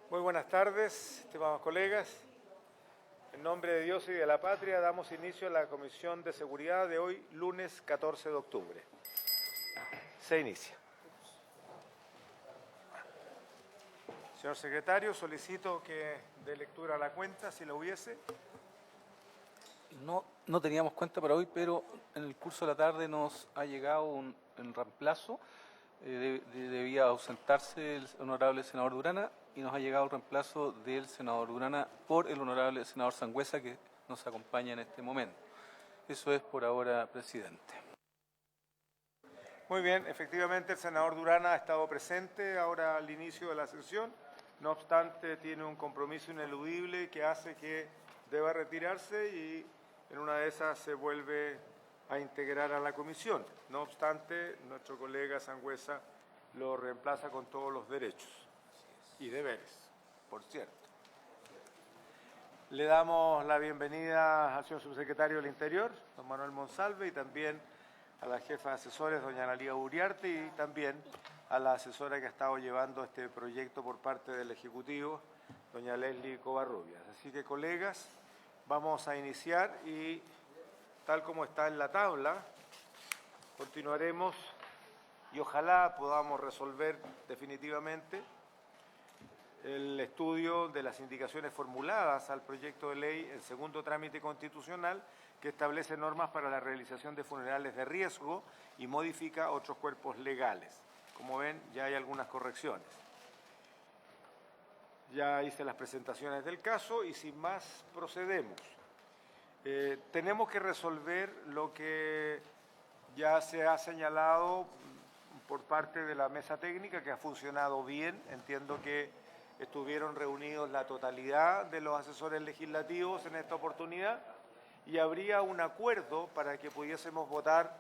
Muy buenas tardes, estimados colegas. En nombre de Dios y de la patria damos inicio a la Comisión de Seguridad de hoy, lunes 14 de octubre. Se inicia. Señor secretario, solicito que dé lectura a la cuenta, si la hubiese. No teníamos cuenta para hoy, pero en el curso de la tarde nos ha llegado un reemplazo. Debía ausentarse el honorable senador Durana y nos ha llegado el reemplazo del senador Durana por el honorable senador Sangüesa, que nos acompaña en este momento. Eso es por ahora, presidente. Muy bien, efectivamente el senador Durana ha estado presente ahora al inicio de la sesión. No obstante, tiene un compromiso ineludible que hace que deba retirarse y en una de esas se vuelve a integrar a la comisión. No obstante, nuestro colega Sangüesa lo reemplaza con todos los derechos y deberes, por cierto. Le damos la bienvenida al señor subsecretario del Interior, don Manuel Monsalve, y también a la jefa de asesores, doña Analía Uriarte, y también a la asesora que ha estado llevando este proyecto por parte del Ejecutivo, doña Leslie Covarrubias. Así que, colegas, vamos a iniciar y, tal como está en la tabla, continuaremos y ojalá podamos resolver definitivamente el estudio de las indicaciones formuladas al proyecto de ley en segundo trámite constitucional que establece normas para la realización de funerales de riesgo y modifica otros cuerpos legales. Como ven, ya hay algunas correcciones. Ya hice las presentaciones del caso y sin más procedemos. Tenemos que resolver lo que ya se ha señalado por parte de la mesa técnica, que ha funcionado bien. Entiendo que estuvieron reunidos la totalidad de los asesores legislativos en esta oportunidad y habría un acuerdo para que pudiésemos votar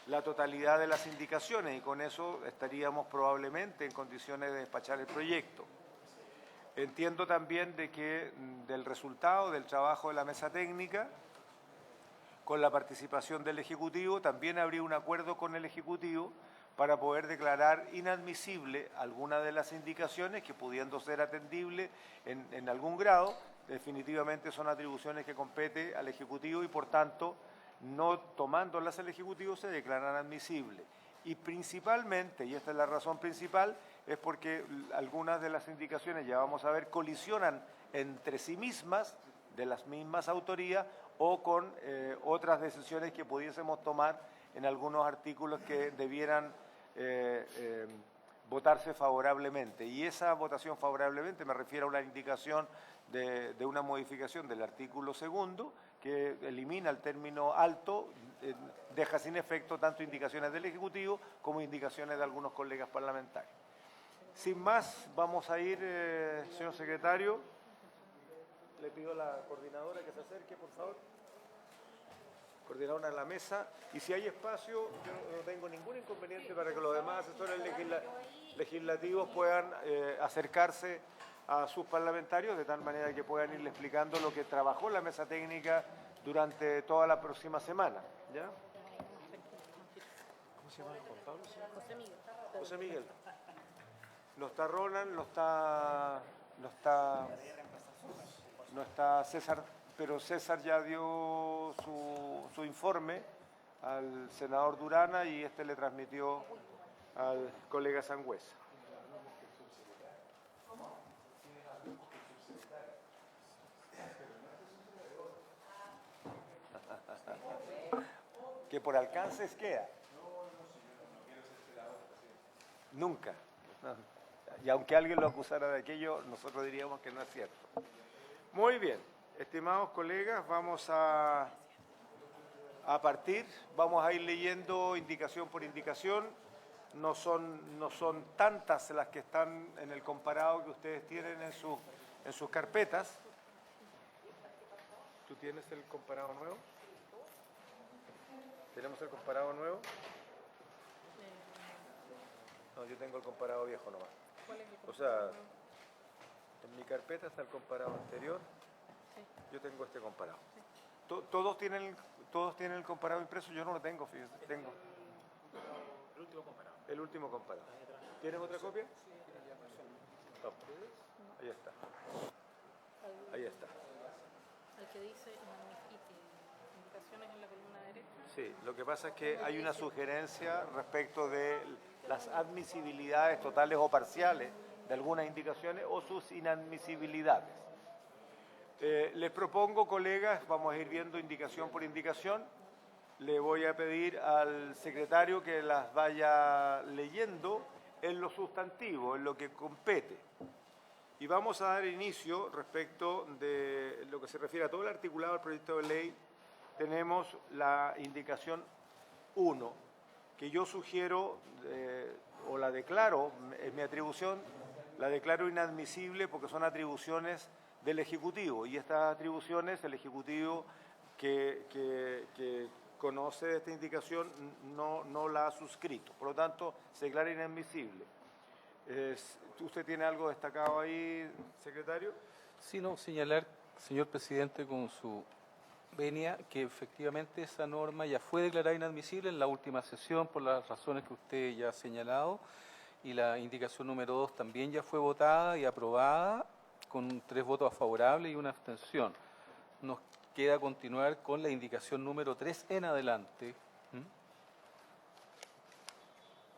la totalidad de las indicaciones y con eso estaríamos probablemente en condiciones de despachar el proyecto. Entiendo también de que del resultado del trabajo de la mesa técnica, con la participación del Ejecutivo, también habría un acuerdo con el Ejecutivo para poder declarar inadmisible alguna de las indicaciones que, pudiendo ser atendible en algún grado, definitivamente son atribuciones que compete al Ejecutivo y, por tanto, no tomándolas el Ejecutivo se declaran admisibles. Y principalmente, y esta es la razón principal, es porque algunas de las indicaciones, ya vamos a ver, colisionan entre sí mismas, de las mismas autorías, o con otras decisiones que pudiésemos tomar en algunos artículos que debieran votarse favorablemente. Y esa votación favorablemente me refiero a una indicación de una modificación del artículo segundo que elimina el término alto, deja sin efecto tanto indicaciones del Ejecutivo como indicaciones de algunos colegas parlamentarios. Sin más, vamos a ir, señor secretario. Le pido a la coordinadora que se acerque, por favor. Coordinadora en la mesa. Y si hay espacio, yo no tengo ningún inconveniente para que los demás asesores legislativos puedan acercarse a sus parlamentarios, de tal manera que puedan irle explicando lo que trabajó la mesa técnica durante toda la próxima semana. ¿Ya? ¿Cómo se llama? ¿Juan Pablo? José Miguel. José Miguel. No está Roland, no está César, pero César ya dio su informe al senador Durana y este le transmitió al colega Sangüesa. Que por alcances queda. Nunca. Y aunque alguien lo acusara de aquello, nosotros diríamos que no es cierto. Muy bien, estimados colegas, vamos a partir, vamos a ir leyendo indicación por indicación. No son tantas las que están en el comparado que ustedes tienen en sus carpetas. ¿Tú tienes el comparado nuevo? ¿Tenemos el comparado nuevo? No, yo tengo el comparado viejo nomás. ¿Cuál es el comparado? O sea, en mi carpeta está el comparado anterior. Sí. Yo tengo este comparado. Sí. ¿Todos tienen el comparado impreso? Yo no lo tengo, fíjense. Tengo. El último comparado. El último comparado. ¿Tienes otra copia? Ahí está. Ahí está. El que dice indicaciones en la columna derecha. Sí, lo que pasa es que hay una sugerencia respecto de las admisibilidades totales o parciales de algunas indicaciones o sus inadmisibilidades. Les propongo, colegas, vamos a ir viendo indicación por indicación. Le voy a pedir al secretario que las vaya leyendo en lo sustantivo, en lo que compete. Y vamos a dar inicio respecto de lo que se refiere a todo el articulado del proyecto de ley. Tenemos la indicación 1, que yo sugiero o la declaro, es mi atribución, la declaro inadmisible porque son atribuciones del Ejecutivo, y estas atribuciones el Ejecutivo que conoce esta indicación no la ha suscrito, por lo tanto se declara inadmisible. ¿Usted tiene algo destacado ahí, secretario? Sino señalar, señor presidente, con su venia, que efectivamente esa norma ya fue declarada inadmisible en la última sesión por las razones que usted ya ha señalado, y la indicación número 2 también ya fue votada y aprobada con 3 votos favorables y una abstención. Nos queda continuar con la indicación número 3 en adelante.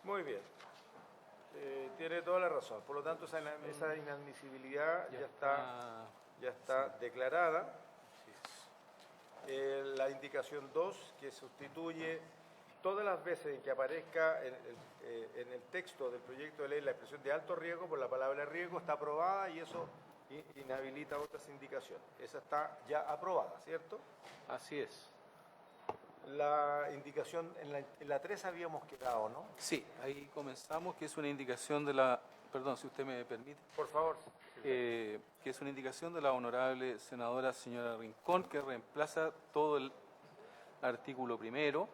Muy bien. Tiene toda la razón. Por lo tanto, esa inadmisibilidad ya está declarada. La indicación 2, que sustituye todas las veces en que aparezca en el texto del proyecto de ley la expresión de alto riesgo por la palabra riesgo, está aprobada y eso inhabilita otras indicaciones. Esa está ya aprobada, ¿cierto? Así es. La indicación, en la 3 habíamos quedado, ¿no? Sí, ahí comenzamos, que es una indicación de la, perdón, si usted me permite. Por favor. Que es una indicación de la honorable senadora señora Rincón, que reemplaza todo el artículo primero,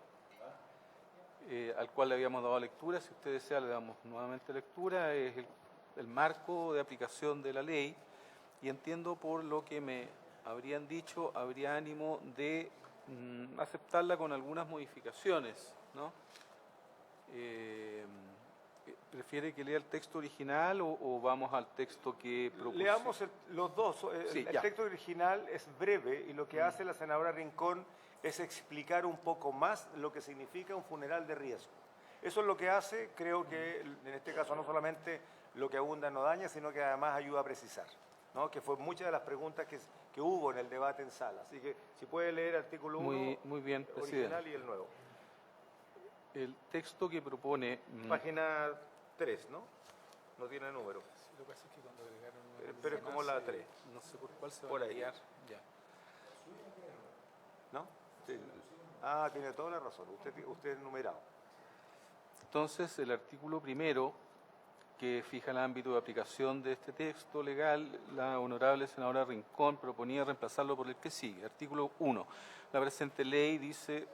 al cual le habíamos dado lectura. Si usted desea, le damos nuevamente lectura. Es el marco de aplicación de la ley, y entiendo por lo que me habrían dicho, habría ánimo de aceptarla con algunas modificaciones, ¿no? ¿Prefiere que lea el texto original o vamos al texto que propuse? Leamos los dos. Sí, el texto original es breve y lo que hace la senadora Rincón es explicar un poco más lo que significa un funeral de riesgo. Eso es lo que hace, creo que en este caso no solamente lo que abunda no daña, sino que además ayuda a precisar, ¿no? Que fue muchas de las preguntas que hubo en el debate en sala. Así que si puede leer el artículo 1 muy bien, original y el nuevo. El texto que propone... Página 3, ¿no? No tiene número. Lo que pasa es que cuando agregaron... Pero es como la 3. No sé por cuál se va Por a ahí. guiar. Ya. ¿No? Sí. Tiene toda la razón. Usted es numerado. Entonces, el artículo primero, que fija el ámbito de aplicación de este texto legal, la honorable senadora Rincón proponía reemplazarlo por el que sigue. Artículo 1. La presente ley dice,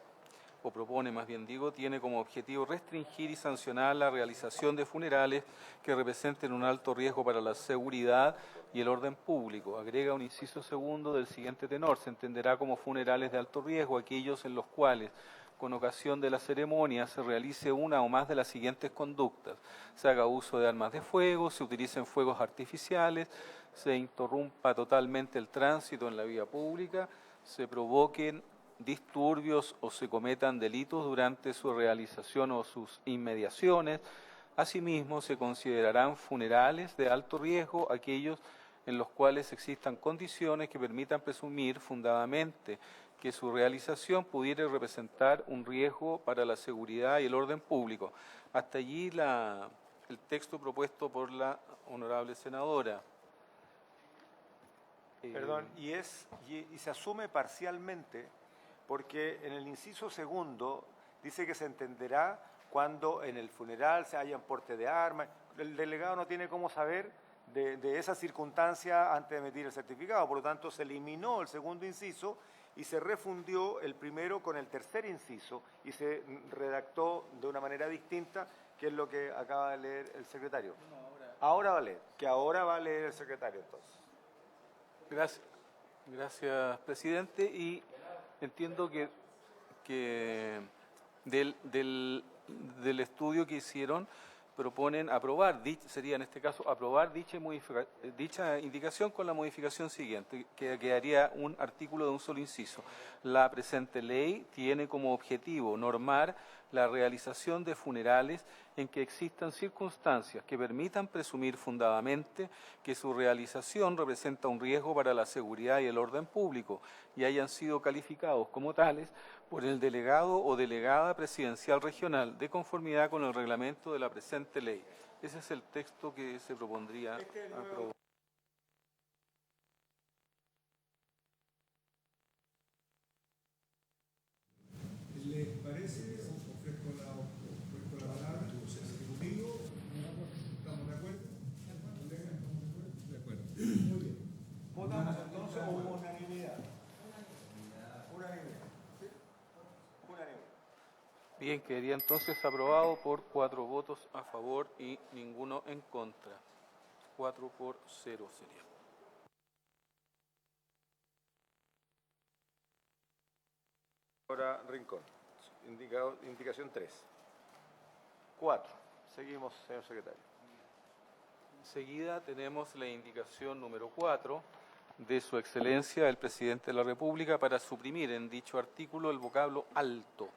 o propone más bien digo, tiene como objetivo restringir y sancionar la realización de funerales que representen un alto riesgo para la seguridad y el orden público. Agrega un inciso segundo del siguiente tenor: se entenderá como funerales de alto riesgo aquellos en los cuales, con ocasión de la ceremonia, se realice una o más de las siguientes conductas: se haga uso de armas de fuego, se utilicen fuegos artificiales, se interrumpa totalmente el tránsito en la vía pública, se provoquen disturbios o se cometan delitos durante su realización o sus inmediaciones. Asimismo, se considerarán funerales de alto riesgo aquellos en los cuales existan condiciones que permitan presumir fundadamente que su realización pudiera representar un riesgo para la seguridad y el orden público. Hasta allí el texto propuesto por la honorable senadora. Perdón, y se asume parcialmente, porque en el inciso segundo dice que se entenderá cuando en el funeral se hayan porte de armas. El delegado no tiene cómo saber de esa circunstancia antes de emitir el certificado, por lo tanto se eliminó el segundo inciso y se refundió el primero con el tercer inciso y se redactó de una manera distinta, que es lo que acaba de leer el secretario. Ahora va a leer el secretario entonces. Gracias, presidente. Y entiendo que del estudio que hicieron proponen aprobar, sería en este caso aprobar dicha indicación con la modificación siguiente, que quedaría un artículo de un solo inciso. La presente ley tiene como objetivo normar la realización de funerales en que existan circunstancias que permitan presumir fundadamente que su realización representa un riesgo para la seguridad y el orden público y hayan sido calificados como tales por el delegado o delegada presidencial regional de conformidad con el reglamento de la presente ley. Ese es el texto que se propondría aprobar. ¿Les parece? Ofrezco la palabra al Ejecutivo. ¿Estamos de acuerdo? De acuerdo. Muy bien. Votamos entonces con unanimidad. Unanimidad. ¿Sí? Unanimidad. Bien, quedaría entonces aprobado por 4 votos a favor y ninguno en contra. 4-0 sería. Ahora Rincón. Indicación 3. 4. Seguimos, señor secretario. Enseguida tenemos la indicación número 4 de Su Excelencia el Presidente de la República para suprimir en dicho artículo el vocablo alto.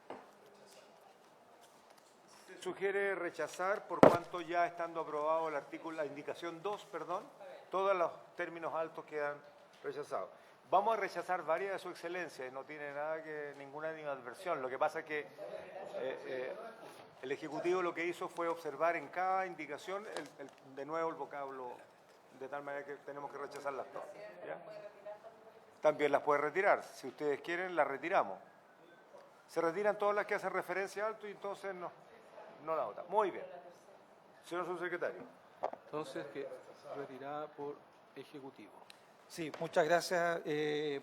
Se sugiere rechazar por cuanto ya estando aprobado el artículo, la indicación 2, perdón, todos los términos altos quedan rechazados. Vamos a rechazar varias de Su Excelencia y no tiene nada que ninguna animadversión. Lo que pasa es que el Ejecutivo lo que hizo fue observar en cada indicación de nuevo el vocablo, de tal manera que tenemos que rechazarlas todas. ¿Ya? También las puede retirar. Si ustedes quieren, las retiramos. Se retiran todas las que hacen referencia a alto y entonces no la votan. Muy bien. Señor subsecretario. Entonces, que retirada por Ejecutivo. Sí, muchas gracias,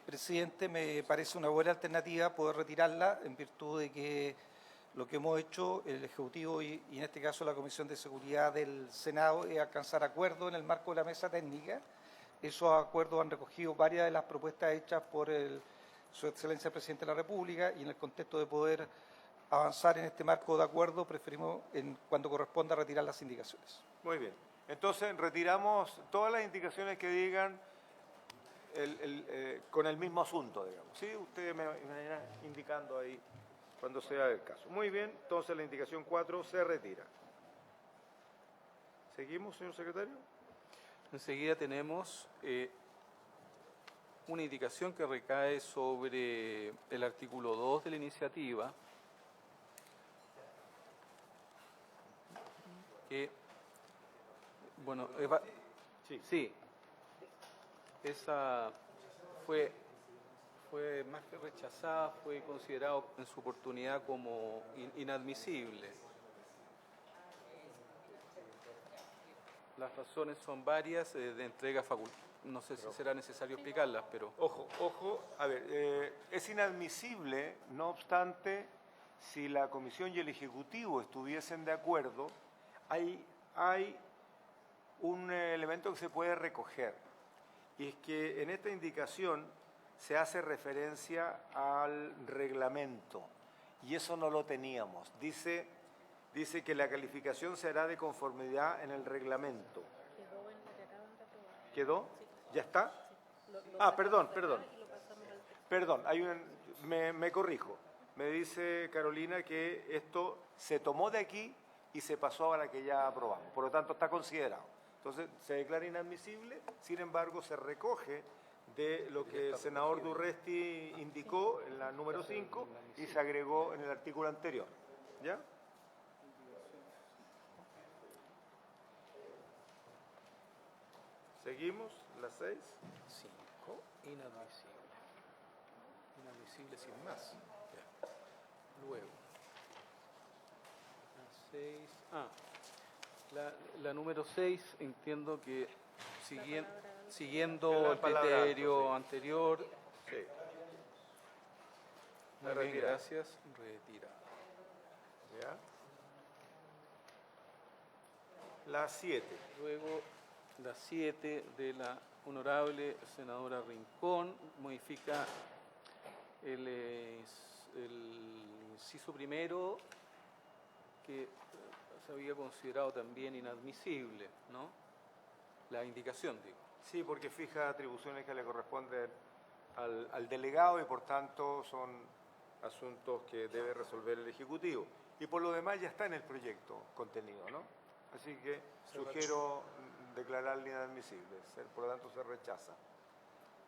presidente. Me parece una buena alternativa poder retirarla en virtud de que lo que hemos hecho el Ejecutivo y en este caso la Comisión de Seguridad del Senado es alcanzar acuerdos en el marco de la mesa técnica. Esos acuerdos han recogido varias de las propuestas hechas por Su Excelencia el Presidente de la República y en el contexto de poder avanzar en este marco de acuerdo preferimos cuando corresponda retirar las indicaciones. Muy bien. Entonces retiramos todas las indicaciones que digan con el mismo asunto, digamos. ¿Sí? Ustedes me irán indicando ahí cuando sea el caso. Muy bien, entonces la indicación 4 se retira. ¿Seguimos, señor secretario? Enseguida tenemos una indicación que recae sobre el artículo 2 de la iniciativa, que, bueno, sí, esa fue más que rechazada, fue considerado en su oportunidad como inadmisible. Las razones son varias de entrega facultativa. No sé si será necesario explicarlas, pero... Ojo, a ver, es inadmisible, no obstante, si la Comisión y el Ejecutivo estuviesen de acuerdo, hay un elemento que se puede recoger, y es que en esta indicación se hace referencia al reglamento, y eso no lo teníamos. Dice que la calificación será de conformidad en el reglamento. Quedó en la que acaban de aprobar. ¿Quedó? Sí. ¿Ya está? Sí. Perdón. Y lo pasamos al texto. Perdón, me corrijo. Me dice Carolina que esto se tomó de aquí y se pasó a la que ya aprobamos. Por lo tanto, está considerado. Entonces, se declara inadmisible, sin embargo, se recoge de lo que el senador Durresti indicó en la número 5 y se agregó en el artículo anterior. ¿Ya? Seguimos, la 6. 5, inadmisible. Inadmisible sin más. Ya. Luego, la 6. La número 6, entiendo que siguiendo el criterio anterior. Sí. Muy bien, gracias. Retira. ¿Ya? La 7. Luego, la 7 de la honorable senadora Rincón modifica el inciso primero que se había considerado también inadmisible, ¿no? La indicación, digo. Sí, porque fija atribuciones que le corresponden al delegado y por tanto son asuntos que debe resolver el Ejecutivo. Y por lo demás ya está en el proyecto contenido, ¿no? Así que sugiero declararle inadmisible, por lo tanto se rechaza.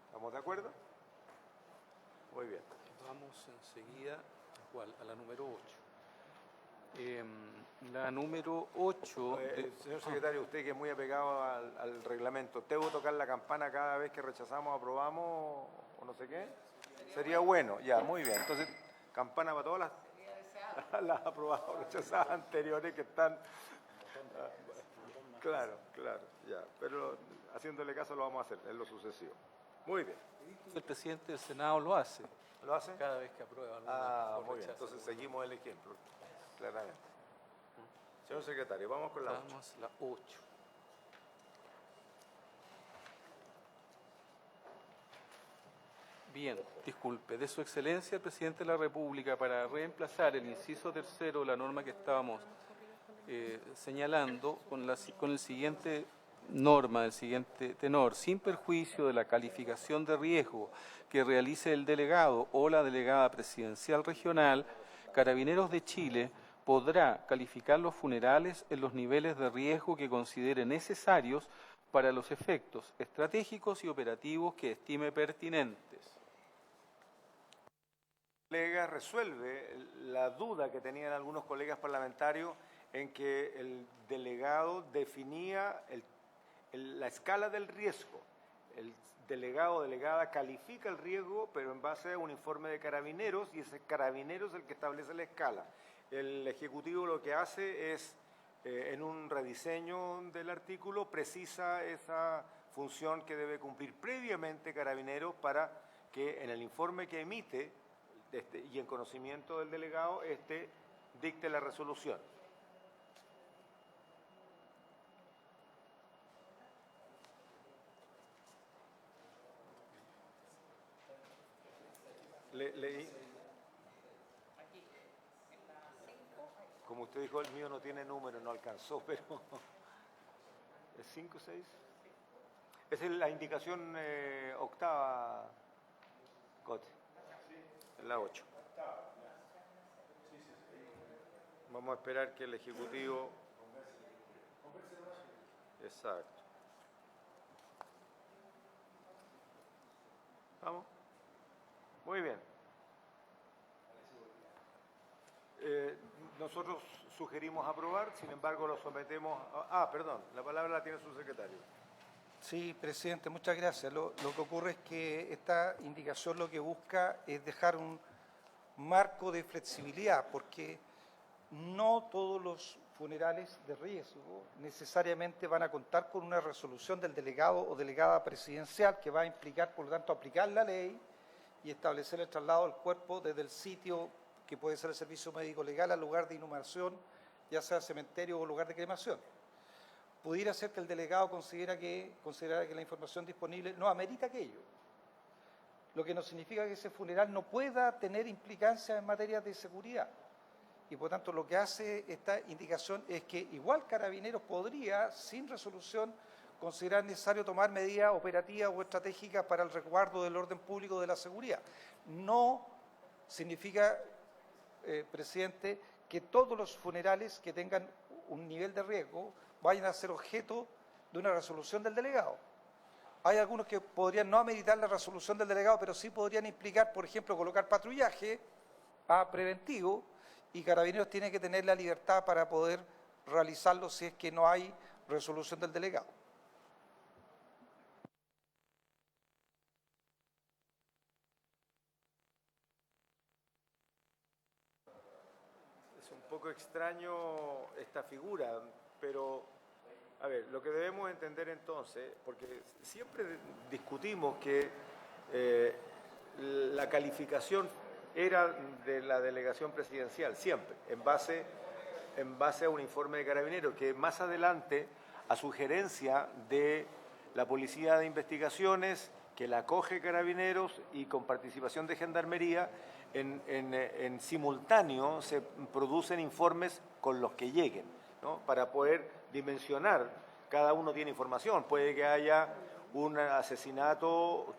¿Estamos de acuerdo? Muy bien. Vamos enseguida a la número 8. La número 8... señor secretario, usted que es muy apegado al reglamento, ¿debo tocar la campana cada vez que rechazamos, aprobamos o no sé qué? Sería bueno, ya, muy bien. Entonces, campana para todas las aprobadas o rechazadas anteriores que están... Claro, ya. Pero haciéndole caso lo vamos a hacer en lo sucesivo. Muy bien. El presidente del Senado lo hace. ¿Lo hace? Cada vez que aprueba alguna muy bien. Entonces seguimos el ejemplo, claramente. Señor secretario, vamos con la 8. Vamos a la 8. Bien, disculpe. De su excelencia el presidente de la República, para reemplazar el inciso tercero de la norma que estábamos señalando con el siguiente norma, del siguiente tenor: sin perjuicio de la calificación de riesgo que realice el delegado o la delegada presidencial regional, Carabineros de Chile podrá calificar los funerales en los niveles de riesgo que considere necesarios para los efectos estratégicos y operativos que estime pertinentes. Colega resuelve la duda que tenían algunos colegas parlamentarios en que el delegado definía la escala del riesgo. El delegado o delegada califica el riesgo, pero en base a un informe de Carabineros, y ese Carabineros es el que establece la escala. El Ejecutivo lo que hace es, en un rediseño del artículo, precisa esa función que debe cumplir previamente Carabineros para que en el informe que emite y en conocimiento del delegado, dicte la resolución. Leí. Como usted dijo, el mío no tiene número, no alcanzó, pero... ¿Es 5, 6? Esa es la indicación octava, Cote. Es la 8. Vamos a esperar que el Ejecutivo... Exacto. ¿Vamos? Muy bien. Nosotros sugerimos aprobar, sin embargo lo sometemos a... perdón, la palabra la tiene su secretario. Sí, presidente, muchas gracias. Lo que ocurre es que esta indicación lo que busca es dejar un marco de flexibilidad, porque no todos los funerales de riesgo necesariamente van a contar con una resolución del delegado o delegada presidencial que va a implicar, por lo tanto, aplicar la ley y establecer el traslado del cuerpo desde el sitio que puede ser el servicio médico legal al lugar de inhumación, ya sea cementerio o lugar de cremación. Pudiera ser que el delegado considerara que la información disponible no amerita aquello, lo que no significa que ese funeral no pueda tener implicancias en materia de seguridad. Y por tanto lo que hace esta indicación es que igual Carabineros podría, sin resolución, considerar necesario tomar medidas operativas o estratégicas para el resguardo del orden público de la seguridad. No significa, presidente, que todos los funerales que tengan un nivel de riesgo vayan a ser objeto de una resolución del delegado. Hay algunos que podrían no ameritar la resolución del delegado, pero sí podrían implicar, por ejemplo, colocar patrullaje preventivo, y Carabineros tiene que tener la libertad para poder realizarlo si es que no hay resolución del delegado. Es un poco extraño esta figura, pero, a ver, lo que debemos entender entonces, porque siempre discutimos que la calificación era de la delegación presidencial, siempre, en base a un informe de Carabineros, que más adelante, a sugerencia de la Policía de Investigaciones, que la acoge Carabineros y con participación de Gendarmería, en simultáneo se producen informes con los que lleguen. ¿no? Para poder dimensionar. Cada uno tiene información. Puede que haya un asesinato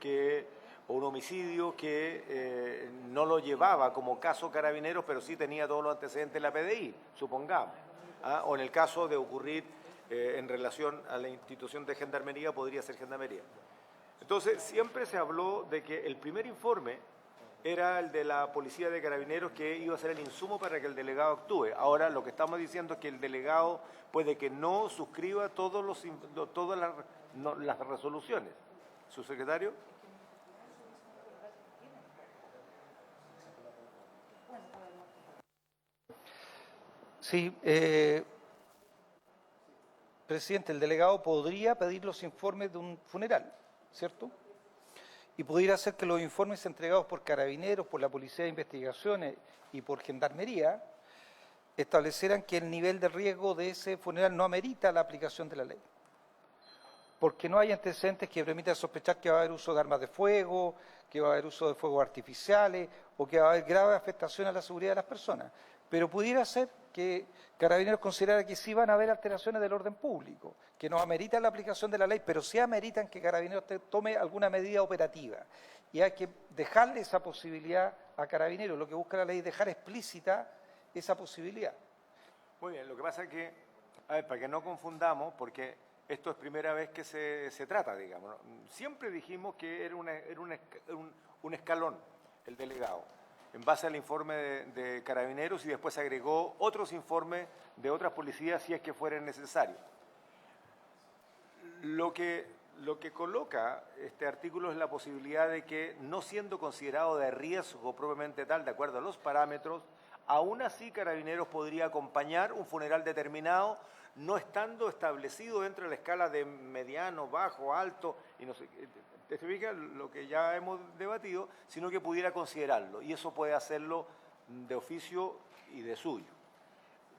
o un homicidio que no lo llevaba como caso Carabineros, pero sí tenía todos los antecedentes de la PDI, supongamos. O en el caso de ocurrir en relación a la institución de Gendarmería, podría ser Gendarmería. Entonces, siempre se habló de que el primer informe era el de la Policía de Carabineros, que iba a ser el insumo para que el delegado actúe. Ahora, lo que estamos diciendo es que el delegado puede que no suscriba todas las resoluciones. ¿Subsecretario? Sí, presidente, el delegado podría pedir los informes de un funeral, ¿cierto? Y pudiera ser que los informes entregados por Carabineros, por la Policía de Investigaciones y por Gendarmería establecieran que el nivel de riesgo de ese funeral no amerita la aplicación de la ley. Porque no hay antecedentes que permitan sospechar que va a haber uso de armas de fuego, que va a haber uso de fuegos artificiales o que va a haber grave afectación a la seguridad de las personas. Pero pudiera ser que Carabineros considerara que sí van a haber alteraciones del orden público, que no ameritan la aplicación de la ley, pero sí ameritan que Carabineros tome alguna medida operativa. Y hay que dejarle esa posibilidad a Carabineros. Lo que busca la ley es dejar explícita esa posibilidad. Muy bien, lo que pasa es que, a ver, para que no confundamos, porque esto es primera vez que se trata, digamos, ¿no? Siempre dijimos que era un escalón el delegado, en base al informe de Carabineros, y después se agregó otros informes de otras policías si es que fuera necesario. Lo que coloca este artículo es la posibilidad de que, no siendo considerado de riesgo propiamente tal, de acuerdo a los parámetros, aún así Carabineros podría acompañar un funeral determinado, no estando establecido dentro de la escala de mediano, bajo, alto, y no sé, ¿te fijas lo que ya hemos debatido? Sino que pudiera considerarlo, y eso puede hacerlo de oficio y de suyo,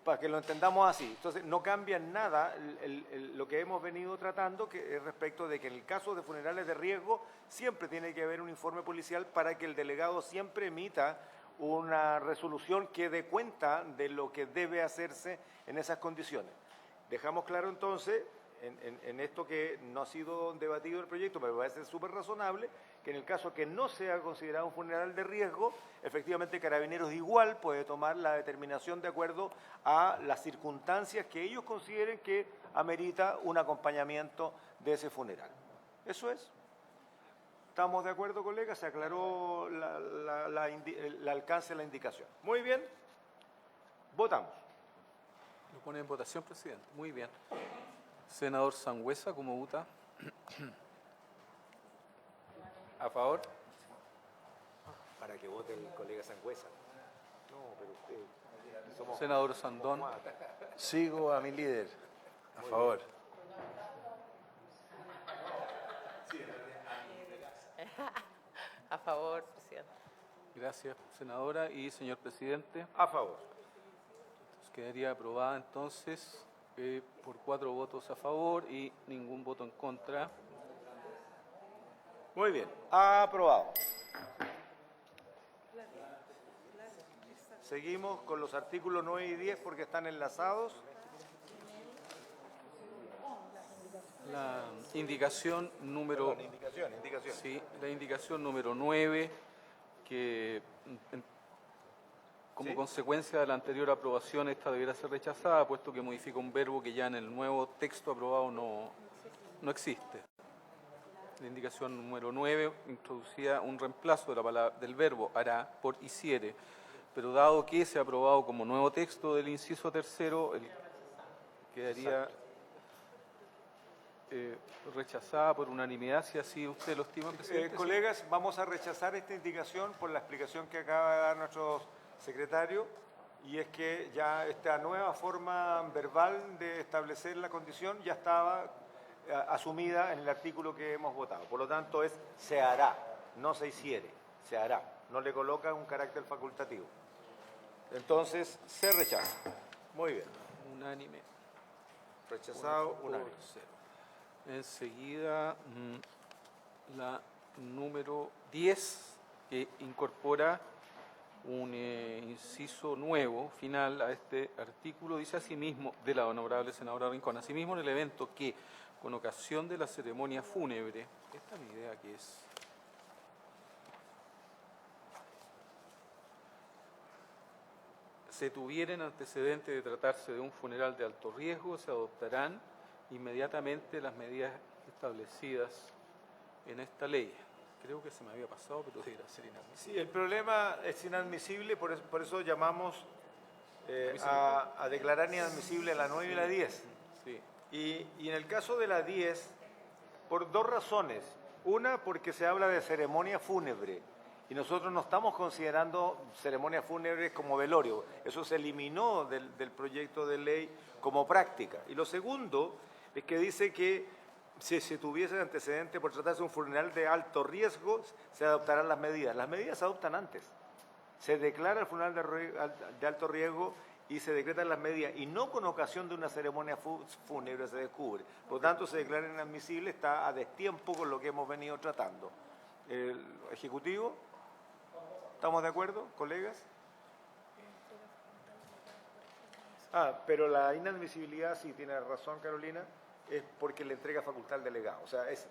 para que lo entendamos así. Entonces, no cambia en nada lo que hemos venido tratando, que es respecto de que en el caso de funerales de riesgo siempre tiene que haber un informe policial para que el delegado siempre emita una resolución que dé cuenta de lo que debe hacerse en esas condiciones. Dejamos claro entonces, en esto que no ha sido debatido el proyecto, pero me parece súper razonable, que en el caso que no sea considerado un funeral de riesgo, efectivamente Carabineros igual puede tomar la determinación de acuerdo a las circunstancias que ellos consideren que amerita un acompañamiento de ese funeral. Eso es. ¿Estamos de acuerdo, colegas? Se aclaró el alcance de la indicación. Muy bien. Votamos. Lo pone en votación, presidente. Muy bien. Senador Sangüesa, ¿cómo vota? ¿A favor? Para que vote el colega Sangüesa. No, pero usted... Somos... Senador Sandón. Sigo a mi líder. A favor. A favor, presidente. Gracias, senadora. Y señor presidente. A favor. Quedaría aprobada entonces por 4 votos a favor y ningún voto en contra. Muy bien, aprobado. Seguimos con los artículos 9 y 10 porque están enlazados. La indicación número... Perdón, indicación. Sí, la indicación número 9, que como ¿Sí? consecuencia de la anterior aprobación, esta deberá ser rechazada, puesto que modifica un verbo que ya en el nuevo texto aprobado no existe. La indicación número 9 introducía un reemplazo de del verbo hará por hiciere, pero dado que se ha aprobado como nuevo texto del inciso tercero, quedaría rechazada por unanimidad, si así usted lo estima, presidente. Colegas, vamos a rechazar esta indicación por la explicación que acaba de dar nuestro secretario, y es que ya esta nueva forma verbal de establecer la condición ya estaba asumida en el artículo que hemos votado. Por lo tanto, se hará, no se hiciere, se hará. No le coloca un carácter facultativo. Entonces, se rechaza. Muy bien. Unánime. Rechazado, unánime. Enseguida, la número 10, que incorpora un inciso nuevo, final, a este artículo. Dice asimismo, de la honorable senadora Rincón, asimismo en el evento que, con ocasión de la ceremonia fúnebre, esta es mi idea que es... se tuvieren antecedentes de tratarse de un funeral de alto riesgo, se adoptarán inmediatamente las medidas establecidas en esta ley. Creo que se me había pasado, pero debería ser inadmisible. Sí, el problema es inadmisible, por eso llamamos a declarar inadmisible la 9 y la 10. Sí. Y en el caso de la 10, por dos razones. Una, porque se habla de ceremonia fúnebre. Y nosotros no estamos considerando ceremonias fúnebres como velorio. Eso se eliminó del proyecto de ley como práctica. Y lo segundo es que dice que si se tuviese antecedente por tratarse de un funeral de alto riesgo, se adoptarán las medidas. Las medidas se adoptan antes. Se declara el funeral de alto riesgo y se decretan las medidas, y no con ocasión de una ceremonia fúnebre se descubre. Por lo tanto, se declara inadmisible, está a destiempo con lo que hemos venido tratando. El Ejecutivo, ¿estamos de acuerdo, colegas? Pero la inadmisibilidad, sí tiene razón Carolina, es porque le entrega facultad al delegado. O sea, es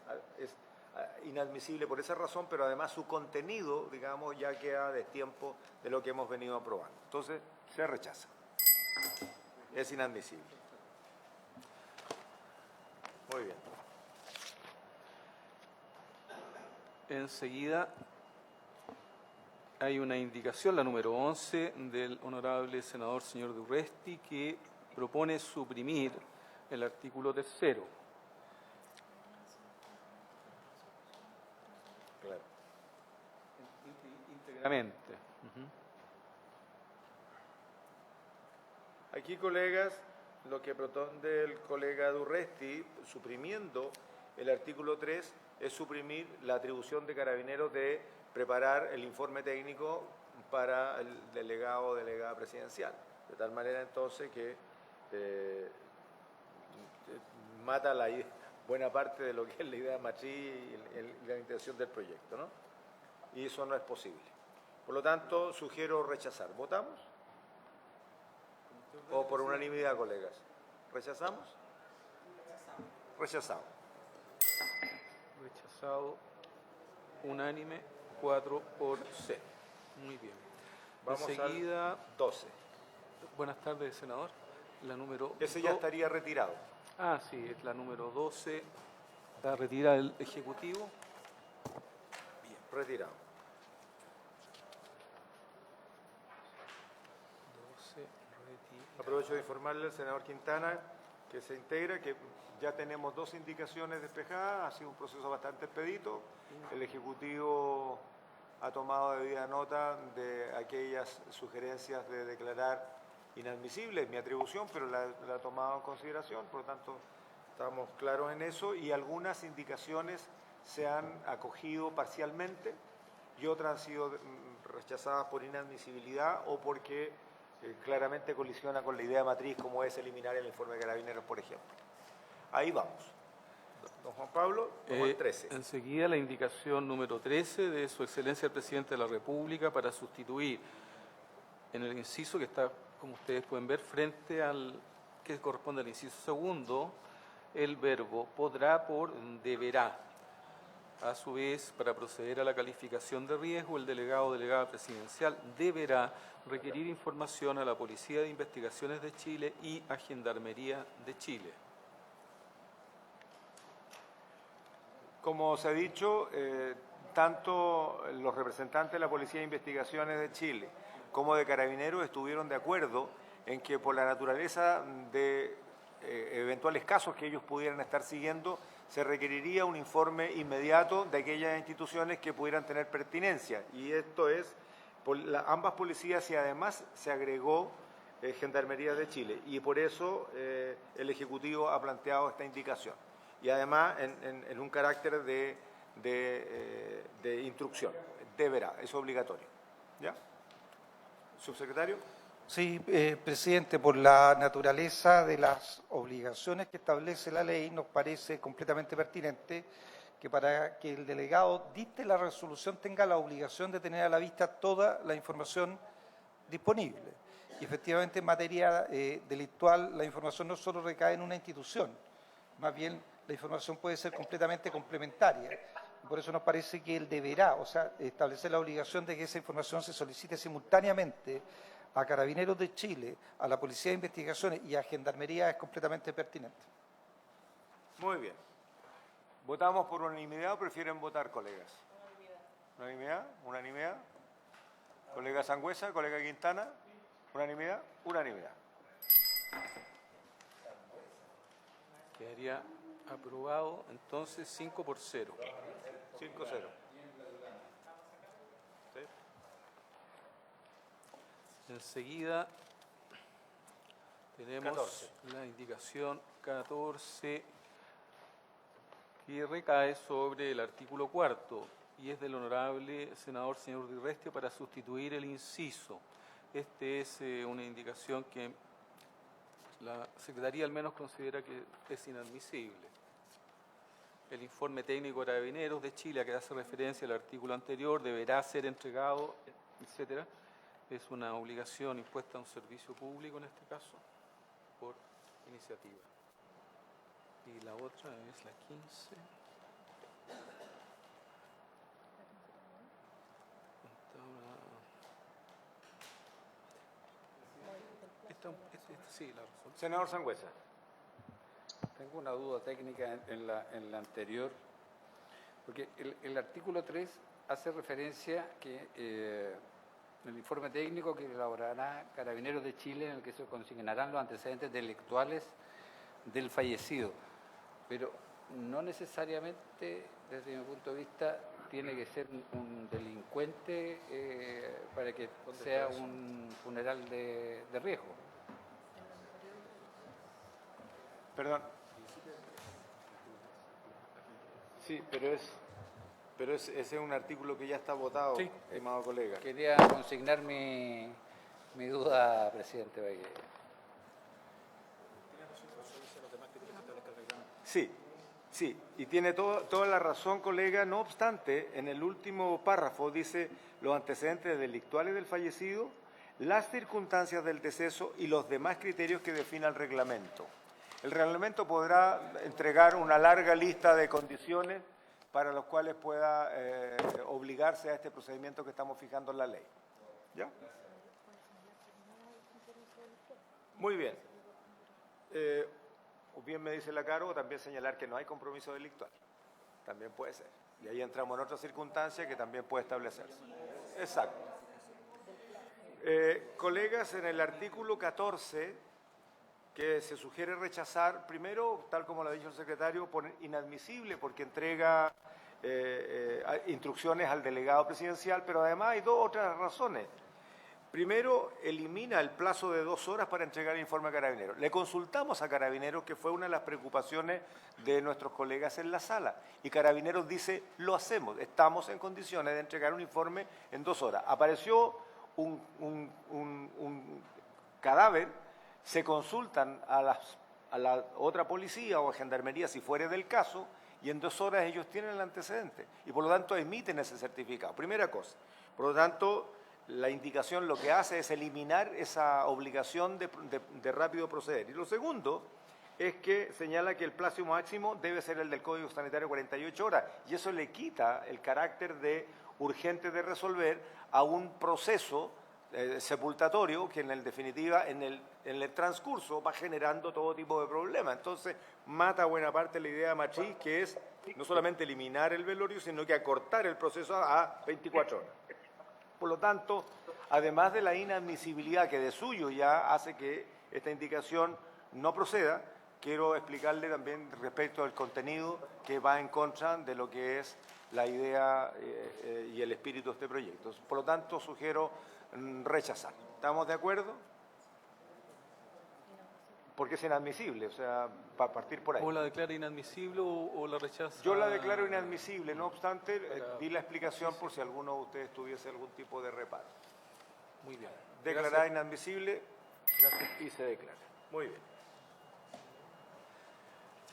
inadmisible por esa razón, pero además su contenido, digamos, ya queda a destiempo de lo que hemos venido aprobando. Entonces, se rechaza. Es inadmisible. Muy bien. Enseguida hay una indicación, la número 11, del honorable senador señor Durresti, que propone suprimir el artículo 3. Claro. Íntegramente. Aquí, colegas, lo que pretende el colega Durresti, suprimiendo el artículo 3, es suprimir la atribución de Carabineros de preparar el informe técnico para el delegado o delegada presidencial. De tal manera, entonces, que mata buena parte de lo que es la idea matriz y la intención del proyecto, ¿no? Y eso no es posible. Por lo tanto, sugiero rechazar. ¿Votamos? ¿O por unanimidad, colegas? ¿Rechazamos? Rechazado. Rechazado unánime, 4-0. Muy bien. Vamos enseguida, al 12. Buenas tardes, senador. La número Ese ya estaría retirado. Ah, sí, es la número 12. Está retirada el Ejecutivo. Bien, retirado. 12, retirado. Aprovecho de informarle al senador Quintana que se integra, que ya tenemos 2 indicaciones despejadas, ha sido un proceso bastante expedito. El Ejecutivo ha tomado debida nota de aquellas sugerencias de declarar inadmisible, es mi atribución, pero la ha tomado en consideración, por lo tanto estamos claros en eso, y algunas indicaciones se han acogido parcialmente y otras han sido rechazadas por inadmisibilidad o porque claramente colisiona con la idea matriz, como es eliminar el informe de Carabineros, por ejemplo. Ahí vamos. Don Juan Pablo, vamos al 13. Enseguida la indicación número 13 de Su Excelencia el Presidente de la República para sustituir en el inciso que está, como ustedes pueden ver, frente al que corresponde al inciso segundo, el verbo podrá por deberá. A su vez, para proceder a la calificación de riesgo, el delegado o delegada presidencial deberá requerir información a la Policía de Investigaciones de Chile y a Gendarmería de Chile. Como se ha dicho, tanto los representantes de la Policía de Investigaciones de Chile como de Carabineros estuvieron de acuerdo en que por la naturaleza de eventuales casos que ellos pudieran estar siguiendo, se requeriría un informe inmediato de aquellas instituciones que pudieran tener pertinencia. Y esto es por ambas policías, y además se agregó Gendarmería de Chile. Y por eso el Ejecutivo ha planteado esta indicación. Y además en un carácter de instrucción. Deberá, es obligatorio. ¿Ya? Subsecretario. Sí, presidente, por la naturaleza de las obligaciones que establece la ley, nos parece completamente pertinente que para que el delegado dicte la resolución tenga la obligación de tener a la vista toda la información disponible. Y efectivamente en materia delictual la información no solo recae en una institución, más bien la información puede ser completamente complementaria. Por eso nos parece que él deberá, o sea, establecer la obligación de que esa información se solicite simultáneamente a Carabineros de Chile, a la Policía de Investigaciones y a Gendarmería es completamente pertinente. Muy bien. ¿Votamos por unanimidad o prefieren votar, colegas? Unanimidad. ¿Unanimidad? Colega Sangüesa, colega Quintana. ¿Unanimidad? Unanimidad. Quedaría aprobado entonces 5-0. 5-0. ¿Sí? Enseguida tenemos 14. la indicación 14 que recae sobre el artículo 4 y es del honorable senador señor Di para sustituir el inciso. Este es una indicación que la Secretaría al menos considera que es inadmisible. El informe técnico de Carabineros de Chile, a que hace referencia al artículo anterior, deberá ser entregado, etcétera. Es una obligación impuesta a un servicio público, en este caso, por iniciativa. Y la otra es la 15. Sí, la razón. Senador Sangüesa. Tengo una duda técnica en la anterior, porque el artículo 3 hace referencia que el informe técnico que elaborará Carabineros de Chile, en el que se consignarán los antecedentes delictuales del fallecido, pero no necesariamente, desde mi punto de vista, tiene que ser un delincuente para que sea un funeral de riesgo. Perdón. Sí, pero ese es un artículo que ya está votado, sí, estimado colega. Quería consignar mi duda, presidente Bagué. Sí, y tiene toda la razón, colega. No obstante, en el último párrafo dice los antecedentes delictuales del fallecido, las circunstancias del deceso y los demás criterios que defina el reglamento. El reglamento podrá entregar una larga lista de condiciones para los cuales pueda obligarse a este procedimiento que estamos fijando en la ley. ¿Ya? Muy bien. O bien me dice la Caro, o también señalar que no hay compromiso delictual. También puede ser. Y ahí entramos en otra circunstancia que también puede establecerse. Exacto. Colegas, en el artículo 14, que se sugiere rechazar, primero, tal como lo ha dicho el secretario, por inadmisible, porque entrega instrucciones al delegado presidencial, pero además hay dos otras razones. Primero, elimina el plazo de 2 horas para entregar el informe a Carabineros. Le consultamos a Carabineros, que fue una de las preocupaciones de nuestros colegas en la sala, y Carabineros dice, lo hacemos, estamos en condiciones de entregar un informe en 2 horas. Apareció un cadáver, se consultan a la otra policía o a gendarmería si fuere del caso, y en 2 horas ellos tienen el antecedente, y por lo tanto emiten ese certificado. Primera cosa. Por lo tanto, la indicación lo que hace es eliminar esa obligación de rápido proceder. Y lo segundo es que señala que el plazo máximo debe ser el del Código Sanitario 48 horas, y eso le quita el carácter de urgente de resolver a un proceso sepultatorio que en definitiva en el transcurso va generando todo tipo de problemas. Entonces mata buena parte la idea matriz, que es no solamente eliminar el velorio, sino que acortar el proceso a 24 horas. Por lo tanto, además de la inadmisibilidad que de suyo ya hace que esta indicación no proceda, quiero explicarle también respecto al contenido que va en contra de lo que es la idea y el espíritu de este proyecto. Por lo tanto, sugiero rechazar. ¿Estamos de acuerdo? Porque es inadmisible, o sea, para partir por ahí. ¿O la declara inadmisible o la rechaza? Yo la declaro inadmisible, no obstante, di la explicación por si alguno de ustedes tuviese algún tipo de reparo. Muy bien. Declarada inadmisible y se declara. Muy bien.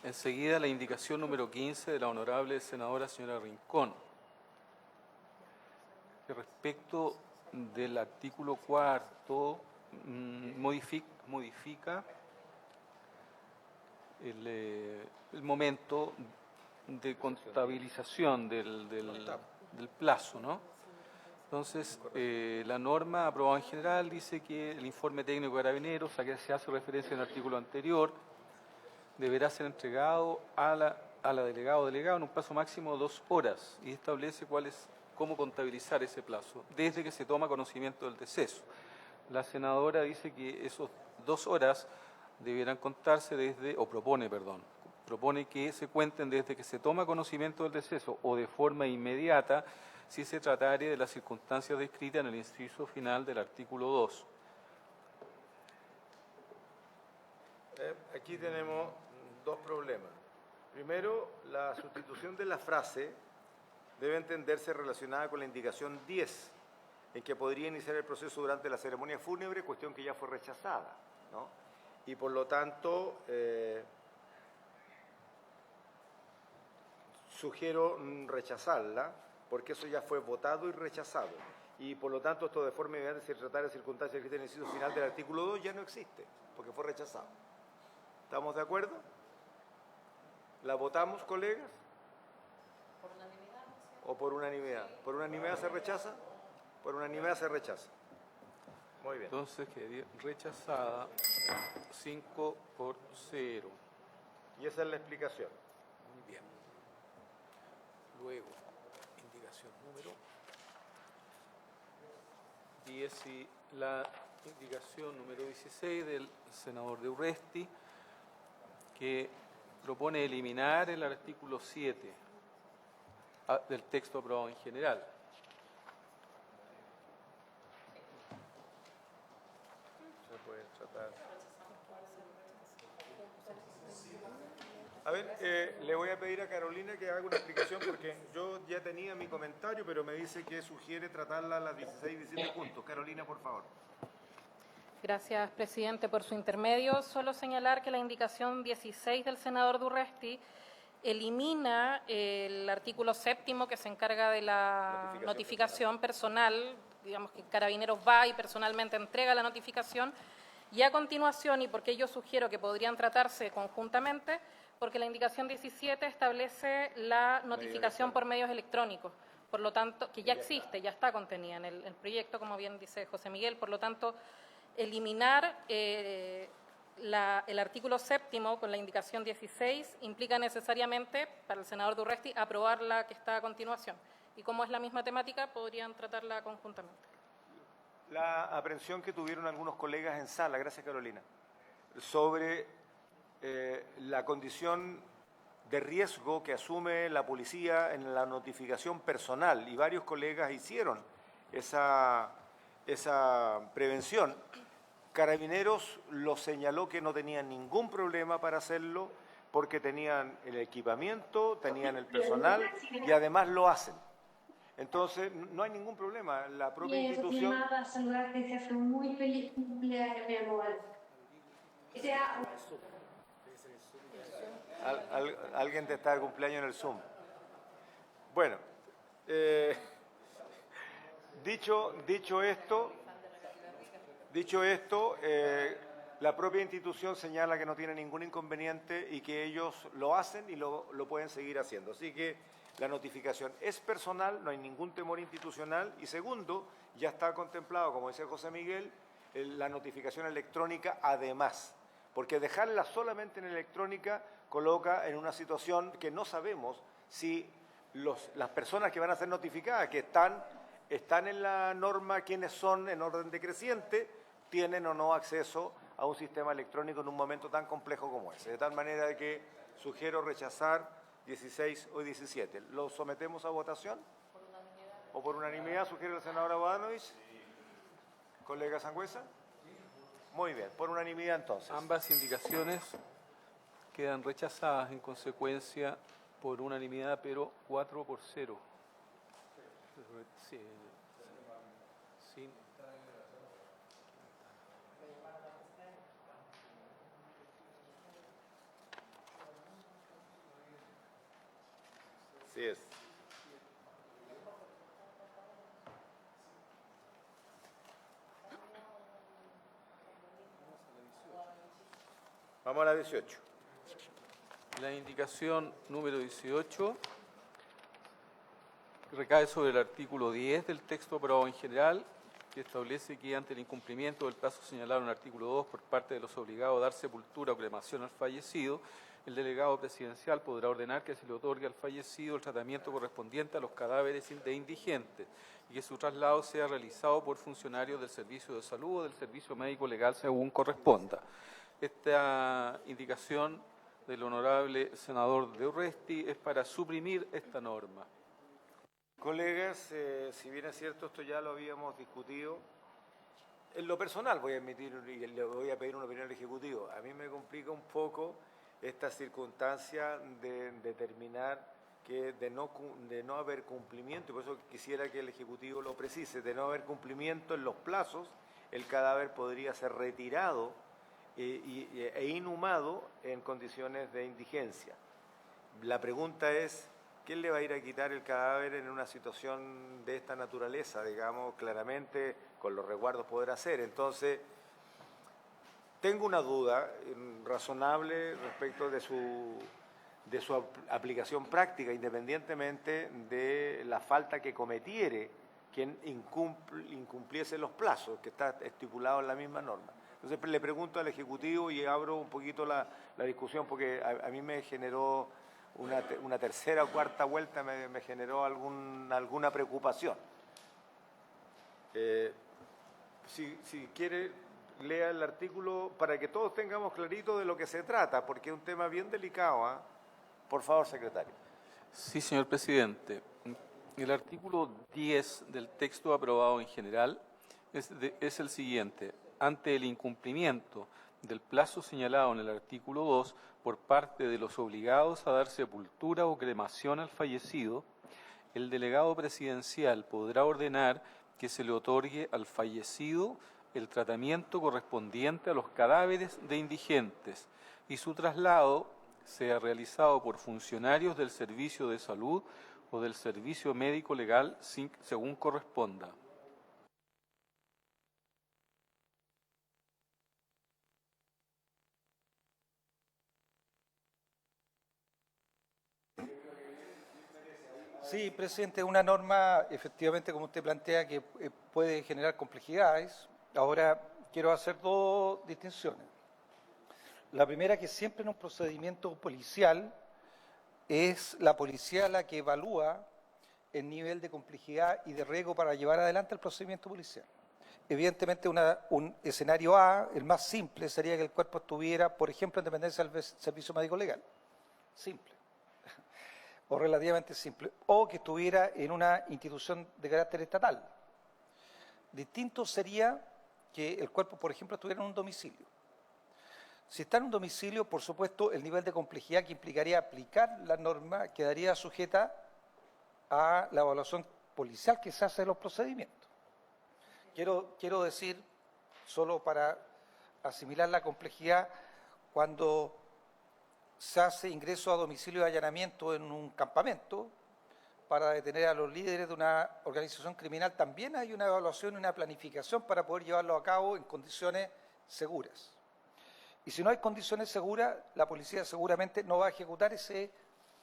Enseguida la indicación número 15 de la honorable senadora señora Rincón. Que respecto del artículo 4, modifica el momento de contabilización del plazo, ¿no? Entonces, la norma aprobada en general dice que el informe técnico de Carabineros, a que se hace referencia en el artículo anterior, deberá ser entregado a la delegada o delegado en un plazo máximo de 2 horas y establece cómo contabilizar ese plazo, desde que se toma conocimiento del deceso. La senadora dice que esos 2 horas deberán contarse propone que se cuenten desde que se toma conocimiento del deceso o de forma inmediata si se tratare de las circunstancias descritas en el inciso final del artículo 2. Aquí tenemos dos problemas. Primero, la sustitución de la frase debe entenderse relacionada con la indicación 10, en que podría iniciar el proceso durante la ceremonia fúnebre, cuestión que ya fue rechazada, ¿no? Y por lo tanto, sugiero rechazarla, porque eso ya fue votado y rechazado. Y por lo tanto, esto de forma inmediata, si tratara de circunstancias que en el inciso final del artículo 2, ya no existe, porque fue rechazado. ¿Estamos de acuerdo? ¿La votamos, colegas? ¿Por unanimidad? ¿O por unanimidad? ¿Por unanimidad se rechaza? Por unanimidad se rechaza. Muy bien. Entonces quedaría rechazada 5-0. Y esa es la explicación. Muy bien. Luego, indicación número 10 y la indicación número 16 del senador de Urresti, que propone eliminar el artículo 7 del texto aprobado en general. Se puede tratar. A ver, le voy a pedir a Carolina que haga una explicación porque yo ya tenía mi comentario, pero me dice que sugiere tratarla a las 16 y 17 puntos. Carolina, por favor. Gracias, presidente, por su intermedio. Solo señalar que la indicación 16 del senador Durresti elimina el artículo 7º que se encarga de la notificación personal. Digamos que Carabineros va y personalmente entrega la notificación. Y a continuación, y porque yo sugiero que podrían tratarse conjuntamente, porque la indicación 17 establece la notificación por medios electrónicos, por lo tanto, que ya existe, ya está contenida en el proyecto, como bien dice José Miguel, por lo tanto, eliminar el artículo 7º con la indicación 16 implica necesariamente, para el senador Durresti, aprobar la que está a continuación. Y como es la misma temática, podrían tratarla conjuntamente. La aprehensión que tuvieron algunos colegas en sala, gracias Carolina, sobre la condición de riesgo que asume la policía en la notificación personal, y varios colegas hicieron esa prevención. Carabineros lo señaló que no tenían ningún problema para hacerlo porque tenían el equipamiento, tenían el personal y además lo hacen. Entonces, no hay ningún problema. La propia institución... Para saludarte, se hace un muy feliz cumpleaños, mi amor. Alguien te está de cumpleaños en el Zoom. Bueno, dicho esto, la propia institución señala que no tiene ningún inconveniente y que ellos lo hacen y lo pueden seguir haciendo. Así que la notificación es personal, no hay ningún temor institucional. Y segundo, ya está contemplado, como decía José Miguel, la notificación electrónica además. Porque dejarla solamente en electrónica coloca en una situación que no sabemos si las personas que van a ser notificadas, que están en la norma, quienes son en orden decreciente, tienen o no acceso a un sistema electrónico en un momento tan complejo como ese. De tal manera de que sugiero rechazar 16 o 17. ¿Lo sometemos a votación? ¿Por unanimidad? ¿O por unanimidad sugiere la senadora Bodanovich? ¿Colega Sangüesa? Muy bien, por unanimidad entonces. Ambas indicaciones quedan rechazadas en consecuencia por unanimidad, pero 4-0. Sí, sin... Así es. Vamos a la 18. La indicación número 18 recae sobre el artículo 10 del texto aprobado en general, que establece que ante el incumplimiento del plazo señalado en el artículo 2 por parte de los obligados a dar sepultura o cremación al fallecido, el delegado presidencial podrá ordenar que se le otorgue al fallecido el tratamiento correspondiente a los cadáveres de indigentes y que su traslado sea realizado por funcionarios del Servicio de Salud o del Servicio Médico Legal según corresponda. Esta indicación del honorable senador de Urresti es para suprimir esta norma. Colegas, si bien es cierto, esto ya lo habíamos discutido, en lo personal voy a admitir y le voy a pedir una opinión al Ejecutivo. A mí me complica un poco esta circunstancia de determinar que de no haber cumplimiento, y por eso quisiera que el Ejecutivo lo precise, de no haber cumplimiento en los plazos, el cadáver podría ser retirado e inhumado en condiciones de indigencia. La pregunta es, ¿quién le va a ir a quitar el cadáver en una situación de esta naturaleza? Digamos, claramente con los resguardos poder hacer. Entonces, tengo una duda razonable respecto de su aplicación práctica, independientemente de la falta que cometiere quien incumpliese los plazos que está estipulado en la misma norma. Entonces, le pregunto al Ejecutivo y abro un poquito la discusión, porque a mí me generó una tercera o cuarta vuelta, me generó alguna preocupación. Si quiere, lea el artículo para que todos tengamos clarito de lo que se trata, porque es un tema bien delicado, ¿eh? Por favor, secretario. Sí, señor presidente. El artículo 10 del texto aprobado en general es el siguiente. Ante el incumplimiento del plazo señalado en el artículo 2 por parte de los obligados a dar sepultura o cremación al fallecido, el delegado presidencial podrá ordenar que se le otorgue al fallecido el tratamiento correspondiente a los cadáveres de indigentes y su traslado sea realizado por funcionarios del Servicio de Salud o del Servicio Médico Legal según corresponda. Sí, presidente, una norma, efectivamente, como usted plantea, que puede generar complejidades. Ahora, quiero hacer dos distinciones. La primera, que siempre en un procedimiento policial es la policía la que evalúa el nivel de complejidad y de riesgo para llevar adelante el procedimiento policial. Evidentemente, un escenario A, el más simple, sería que el cuerpo estuviera, por ejemplo, en dependencia del Servicio Médico Legal. Simple. O relativamente simple, o que estuviera en una institución de carácter estatal. Distinto sería que el cuerpo, por ejemplo, estuviera en un domicilio. Si está en un domicilio, por supuesto, el nivel de complejidad que implicaría aplicar la norma quedaría sujeta a la evaluación policial que se hace de los procedimientos. Quiero decir, solo para asimilar la complejidad, cuando se hace ingreso a domicilio de allanamiento en un campamento para detener a los líderes de una organización criminal, también hay una evaluación y una planificación para poder llevarlo a cabo en condiciones seguras. Y si no hay condiciones seguras, la policía seguramente no va a ejecutar ese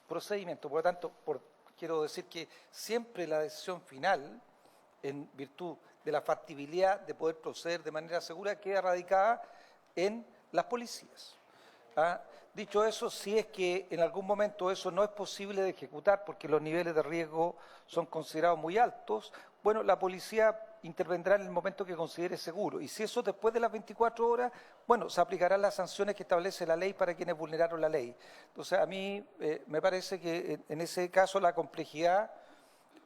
procedimiento. Por lo tanto, quiero decir que siempre la decisión final, en virtud de la factibilidad de poder proceder de manera segura, queda radicada en las policías. Dicho eso, si es que en algún momento eso no es posible de ejecutar porque los niveles de riesgo son considerados muy altos, bueno, la policía intervendrá en el momento que considere seguro. Y si eso después de las 24 horas, bueno, se aplicarán las sanciones que establece la ley para quienes vulneraron la ley. Entonces, a mí me parece que en ese caso la complejidad,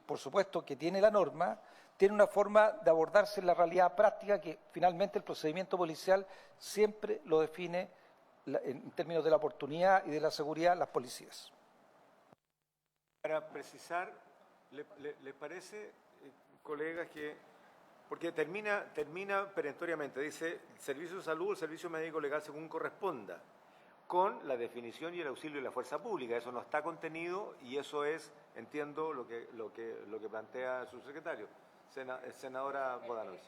por supuesto, que tiene la norma, tiene una forma de abordarse en la realidad práctica que finalmente el procedimiento policial siempre lo define en términos de la oportunidad y de la seguridad las policías. Para precisar, ¿le parece, colegas, que, porque termina perentoriamente, dice Servicio de Salud, el Servicio Médico Legal según corresponda, con la definición y el auxilio de la fuerza pública. Eso no está contenido y eso es, entiendo, lo que plantea su secretario. Senadora Bodanovich.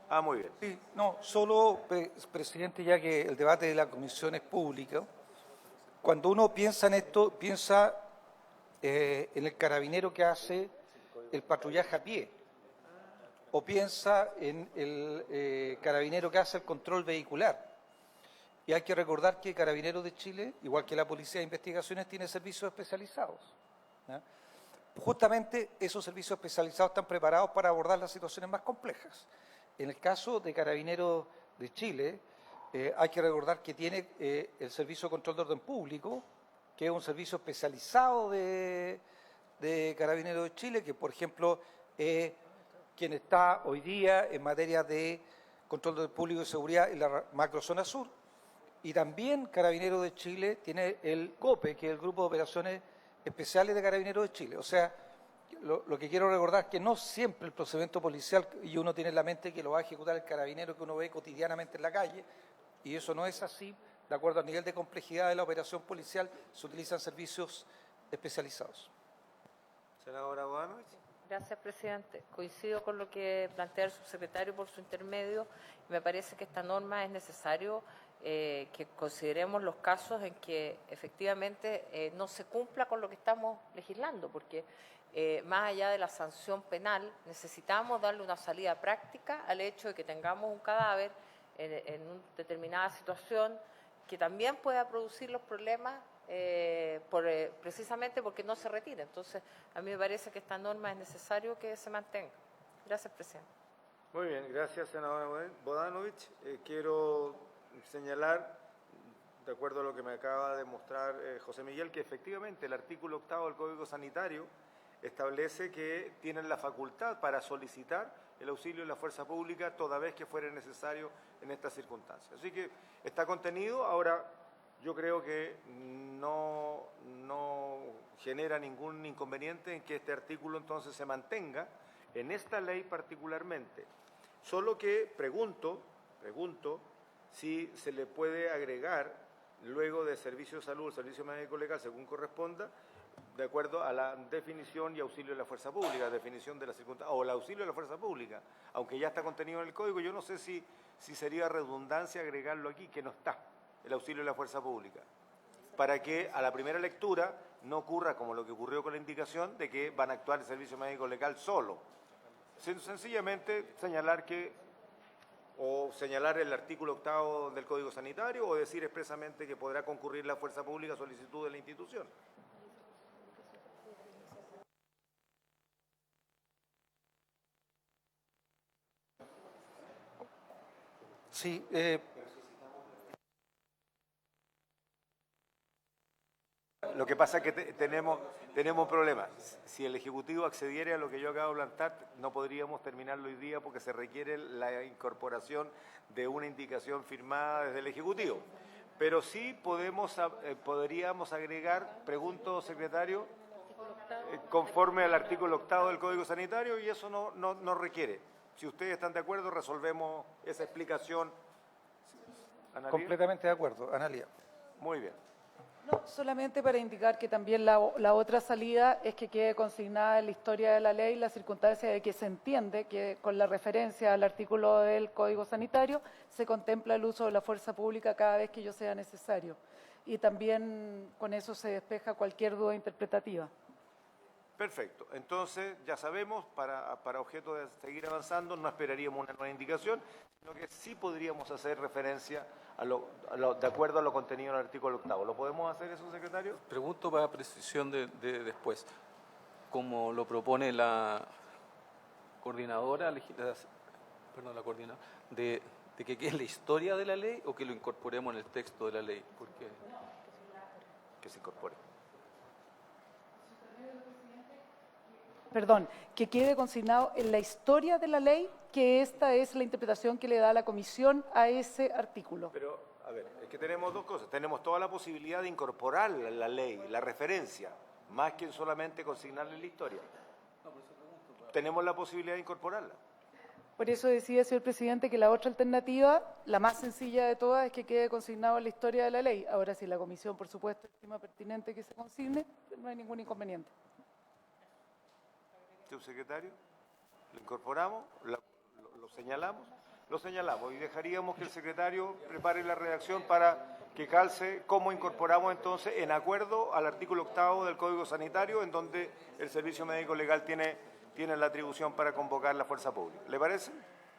Ah, muy bien. Sí, no, solo, presidente, ya que el debate de la comisión es público, cuando uno piensa en esto, piensa en el carabinero que hace el patrullaje a pie, o piensa en el carabinero que hace el control vehicular. Y hay que recordar que Carabineros de Chile, igual que la Policía de Investigaciones, tiene servicios especializados, ¿ya? Justamente esos servicios especializados están preparados para abordar las situaciones más complejas. En el caso de Carabineros de Chile, hay que recordar que tiene el Servicio de Control de Orden Público, que es un servicio especializado de Carabineros de Chile, que por ejemplo quien está hoy día en materia de control de orden público y seguridad en la macrozona sur. Y también Carabineros de Chile tiene el COPE, que es el Grupo de Operaciones Especiales de Carabineros de Chile. O sea, lo que quiero recordar es que no siempre el procedimiento policial, y uno tiene en la mente que lo va a ejecutar el carabinero que uno ve cotidianamente en la calle, y eso no es así. De acuerdo al nivel de complejidad de la operación policial, se utilizan servicios especializados. Senadora Bodanovich. Gracias, presidente. Coincido con lo que plantea el subsecretario por su intermedio. Me parece que esta norma es necesario que consideremos los casos en que efectivamente no se cumpla con lo que estamos legislando, porque más allá de la sanción penal, necesitamos darle una salida práctica al hecho de que tengamos un cadáver en una determinada situación que también pueda producir los problemas precisamente porque no se retira. Entonces, a mí me parece que esta norma es necesario que se mantenga. Gracias, presidente. Muy bien, gracias, senadora Bodanovich. Quiero señalar, de acuerdo a lo que me acaba de mostrar José Miguel, que efectivamente el artículo 8 del Código Sanitario establece que tienen la facultad para solicitar el auxilio de la fuerza pública toda vez que fuere necesario en estas circunstancias. Así que está contenido. Ahora, yo creo que no genera ningún inconveniente en que este artículo entonces se mantenga en esta ley particularmente. Solo que pregunto si se le puede agregar, luego de servicio de salud, servicio médico legal, según corresponda, de acuerdo a la definición y auxilio de la fuerza pública, definición de la circunstancia, o el auxilio de la fuerza pública, aunque ya está contenido en el código. Yo no sé si sería redundancia agregarlo aquí, que no está, el auxilio de la fuerza pública, para que a la primera lectura no ocurra como lo que ocurrió con la indicación de que van a actuar el servicio médico legal solo. Sencillamente señalar el artículo 8 del Código Sanitario, o decir expresamente que podrá concurrir la fuerza pública a solicitud de la institución. Sí, lo que pasa es que tenemos un problema. Si el Ejecutivo accediera a lo que yo acabo de plantear, no podríamos terminarlo hoy día porque se requiere la incorporación de una indicación firmada desde el Ejecutivo. Pero sí podríamos agregar, pregunto, secretario, conforme al artículo 8 del Código Sanitario, y eso no requiere. Si ustedes están de acuerdo, resolvemos esa explicación. ¿Analía? Completamente de acuerdo, Analía. Muy bien. No, solamente para indicar que también la otra salida es que quede consignada en la historia de la ley la circunstancia de que se entiende que con la referencia al artículo del Código Sanitario se contempla el uso de la fuerza pública cada vez que ello sea necesario. Y también con eso se despeja cualquier duda interpretativa. Perfecto. Entonces, ya sabemos, para objeto de seguir avanzando, no esperaríamos una nueva indicación, sino que sí podríamos hacer referencia de acuerdo a lo contenido en el artículo 8. ¿Lo podemos hacer eso, secretario? Pregunto para precisión de después, como lo propone la coordinadora, de que quede la historia de la ley o que lo incorporemos en el texto de la ley. Porque que se incorpore. Perdón, que quede consignado en la historia de la ley que esta es la interpretación que le da la Comisión a ese artículo. Pero, a ver, es que tenemos dos cosas. Tenemos toda la posibilidad de incorporar la ley, la referencia, más que solamente consignarle la historia. Tenemos la posibilidad de incorporarla. Por eso decía, señor presidente, que la otra alternativa, la más sencilla de todas, es que quede consignado en la historia de la ley. Ahora, si la comisión, por supuesto, estima pertinente que se consigne, no hay ningún inconveniente. Subsecretario, ¿lo incorporamos? ¿Lo señalamos? Lo señalamos y dejaríamos que el secretario prepare la redacción para que calce cómo incorporamos entonces en acuerdo al artículo 8º del Código Sanitario, en donde el Servicio Médico Legal tiene la atribución para convocar la fuerza pública. ¿Le parece?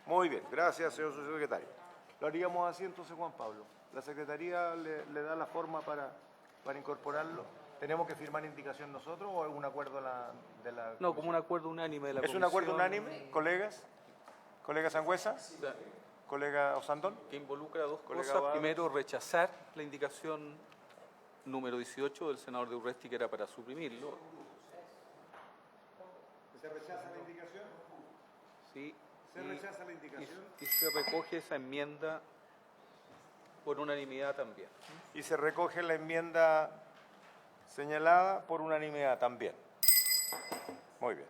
Muy bien, gracias, señor subsecretario. Lo haríamos así entonces, Juan Pablo. ¿La Secretaría le da la forma para incorporarlo? ¿Tenemos que firmar indicación nosotros o algún acuerdo de la No, como un acuerdo unánime de la ¿Es un comisión. acuerdo unánime, colegas? ¿Colega Sangüesa? ¿Colega Osandón? Que involucra dos Colega cosas. Abad. Primero, rechazar la indicación número 18 del senador de Urresti, que era para suprimirlo. ¿Se rechaza la indicación? Sí. ¿Se rechaza la indicación? Y se recoge esa enmienda por unanimidad también. Y se recoge la enmienda señalada por unanimidad también. Muy bien.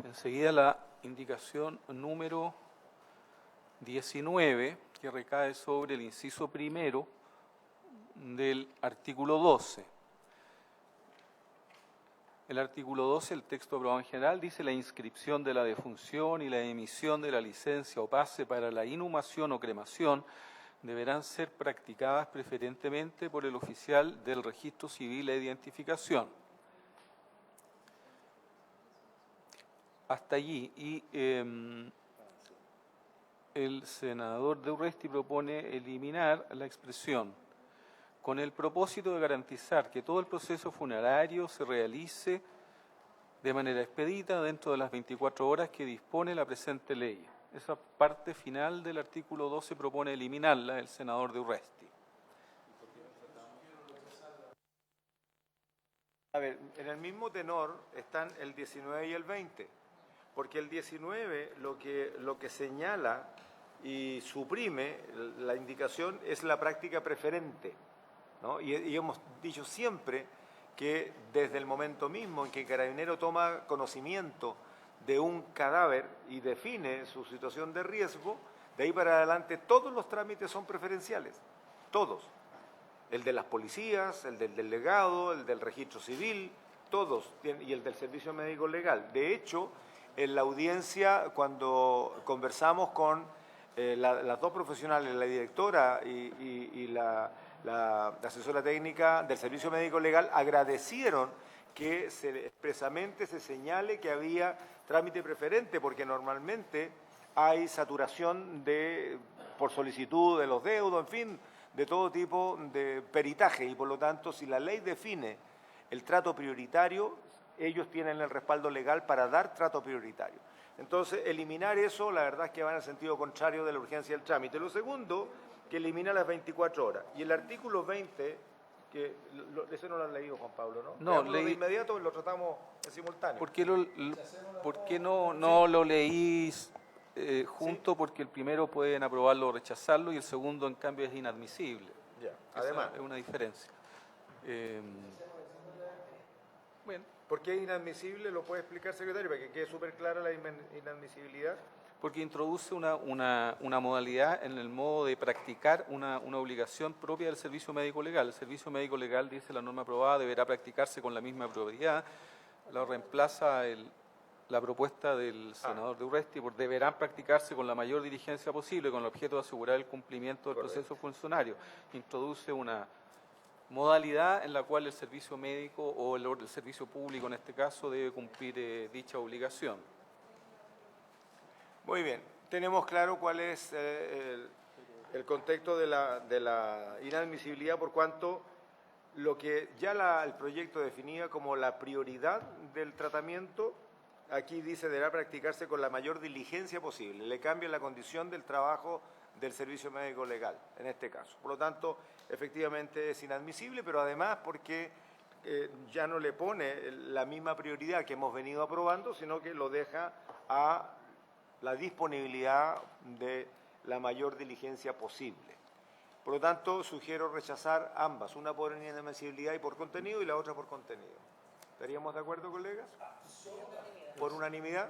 Enseguida la indicación número 19, que recae sobre el inciso primero del artículo 12. El artículo 12, el texto aprobado en general, dice: la inscripción de la defunción y la emisión de la licencia o pase para la inhumación o cremación deberán ser practicadas preferentemente por el oficial del registro civil de identificación. Hasta allí. Y el senador de Urresti propone eliminar la expresión con el propósito de garantizar que todo el proceso funerario se realice de manera expedita dentro de las 24 horas que dispone la presente ley. Esa parte final del artículo 12 propone eliminarla el senador de Urresti. A ver, en el mismo tenor están el 19 y el 20, porque el 19 lo que señala y suprime la indicación es la práctica preferente, ¿no? Y hemos dicho siempre que desde el momento mismo en que el carabinero toma conocimiento de un cadáver y define su situación de riesgo, de ahí para adelante todos los trámites son preferenciales, todos. El de las policías, el del delegado, el del registro civil, todos, y el del servicio médico legal. De hecho, en la audiencia, cuando conversamos con las dos profesionales, la directora y la asesora técnica del servicio médico legal, agradecieron que expresamente se señale que había trámite preferente, porque normalmente hay saturación por solicitud de los deudos, en fin, de todo tipo de peritaje, y por lo tanto, si la ley define el trato prioritario, ellos tienen el respaldo legal para dar trato prioritario. Entonces, eliminar eso, la verdad es que va en el sentido contrario de la urgencia del trámite. Lo segundo, que elimina las 24 horas. Y el artículo 20, que ese no lo han leído, Juan Pablo, ¿no? No, leí de inmediato y lo tratamos en simultáneo. ¿Por qué no lo leí junto? Sí. Porque el primero pueden aprobarlo o rechazarlo y el segundo, en cambio, es inadmisible. Ya, Esa además. es una diferencia. Bueno. ¿Por qué es inadmisible? ¿Lo puede explicar, secretario, para que quede súper clara la inadmisibilidad? Porque introduce una modalidad en el modo de practicar una obligación propia del servicio médico legal. El servicio médico legal, dice la norma aprobada, deberá practicarse con la misma prioridad. Lo reemplaza la propuesta del senador de Urresti por deberán practicarse con la mayor diligencia posible con el objeto de asegurar el cumplimiento del proceso funcionario. Introduce una modalidad en la cual el servicio médico o el servicio público en este caso debe cumplir dicha obligación. Muy bien, tenemos claro cuál es el contexto de la inadmisibilidad, por cuanto lo que ya el proyecto definía como la prioridad del tratamiento, aquí dice deberá practicarse con la mayor diligencia posible. Le cambia la condición del trabajo del servicio médico legal, en este caso. Por lo tanto, efectivamente es inadmisible, pero además porque ya no le pone la misma prioridad que hemos venido aprobando, sino que lo deja a la disponibilidad de la mayor diligencia posible. Por lo tanto, sugiero rechazar ambas, una por inadmisibilidad y por contenido y la otra por contenido. ¿Estaríamos de acuerdo, colegas? ¿Por unanimidad?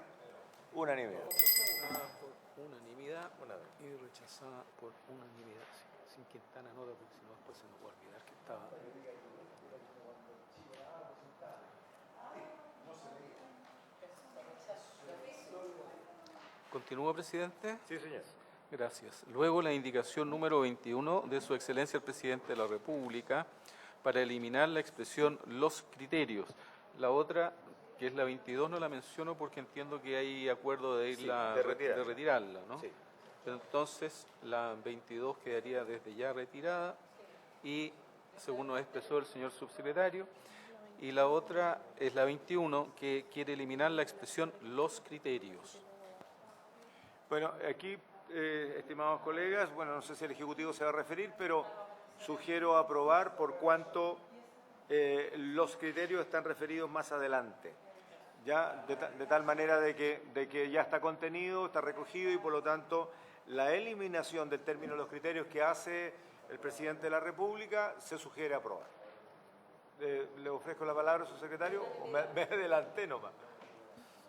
Unanimidad. Por unanimidad y rechazada por unanimidad. Sin Quintana nota, porque si no después se nos va a olvidar que estaba. ¿Continúa, presidente? Sí, señor. Gracias. Luego la indicación número 21 de Su Excelencia el Presidente de la República para eliminar la expresión los criterios. La otra, que es la 22, no la menciono porque entiendo que hay acuerdo de retirarla, ¿no? Sí. Entonces, la 22 quedaría desde ya retirada y, según nos expresó el señor subsecretario, y la otra es la 21, que quiere eliminar la expresión los criterios. Bueno, aquí, estimados colegas, bueno, no sé si el Ejecutivo se va a referir, pero sugiero aprobar por cuanto los criterios están referidos más adelante. Ya de tal manera de que ya está contenido, está recogido y por lo tanto la eliminación del término los criterios que hace el Presidente de la República se sugiere aprobar. ¿Le ofrezco la palabra a su secretario o me adelanté nomás?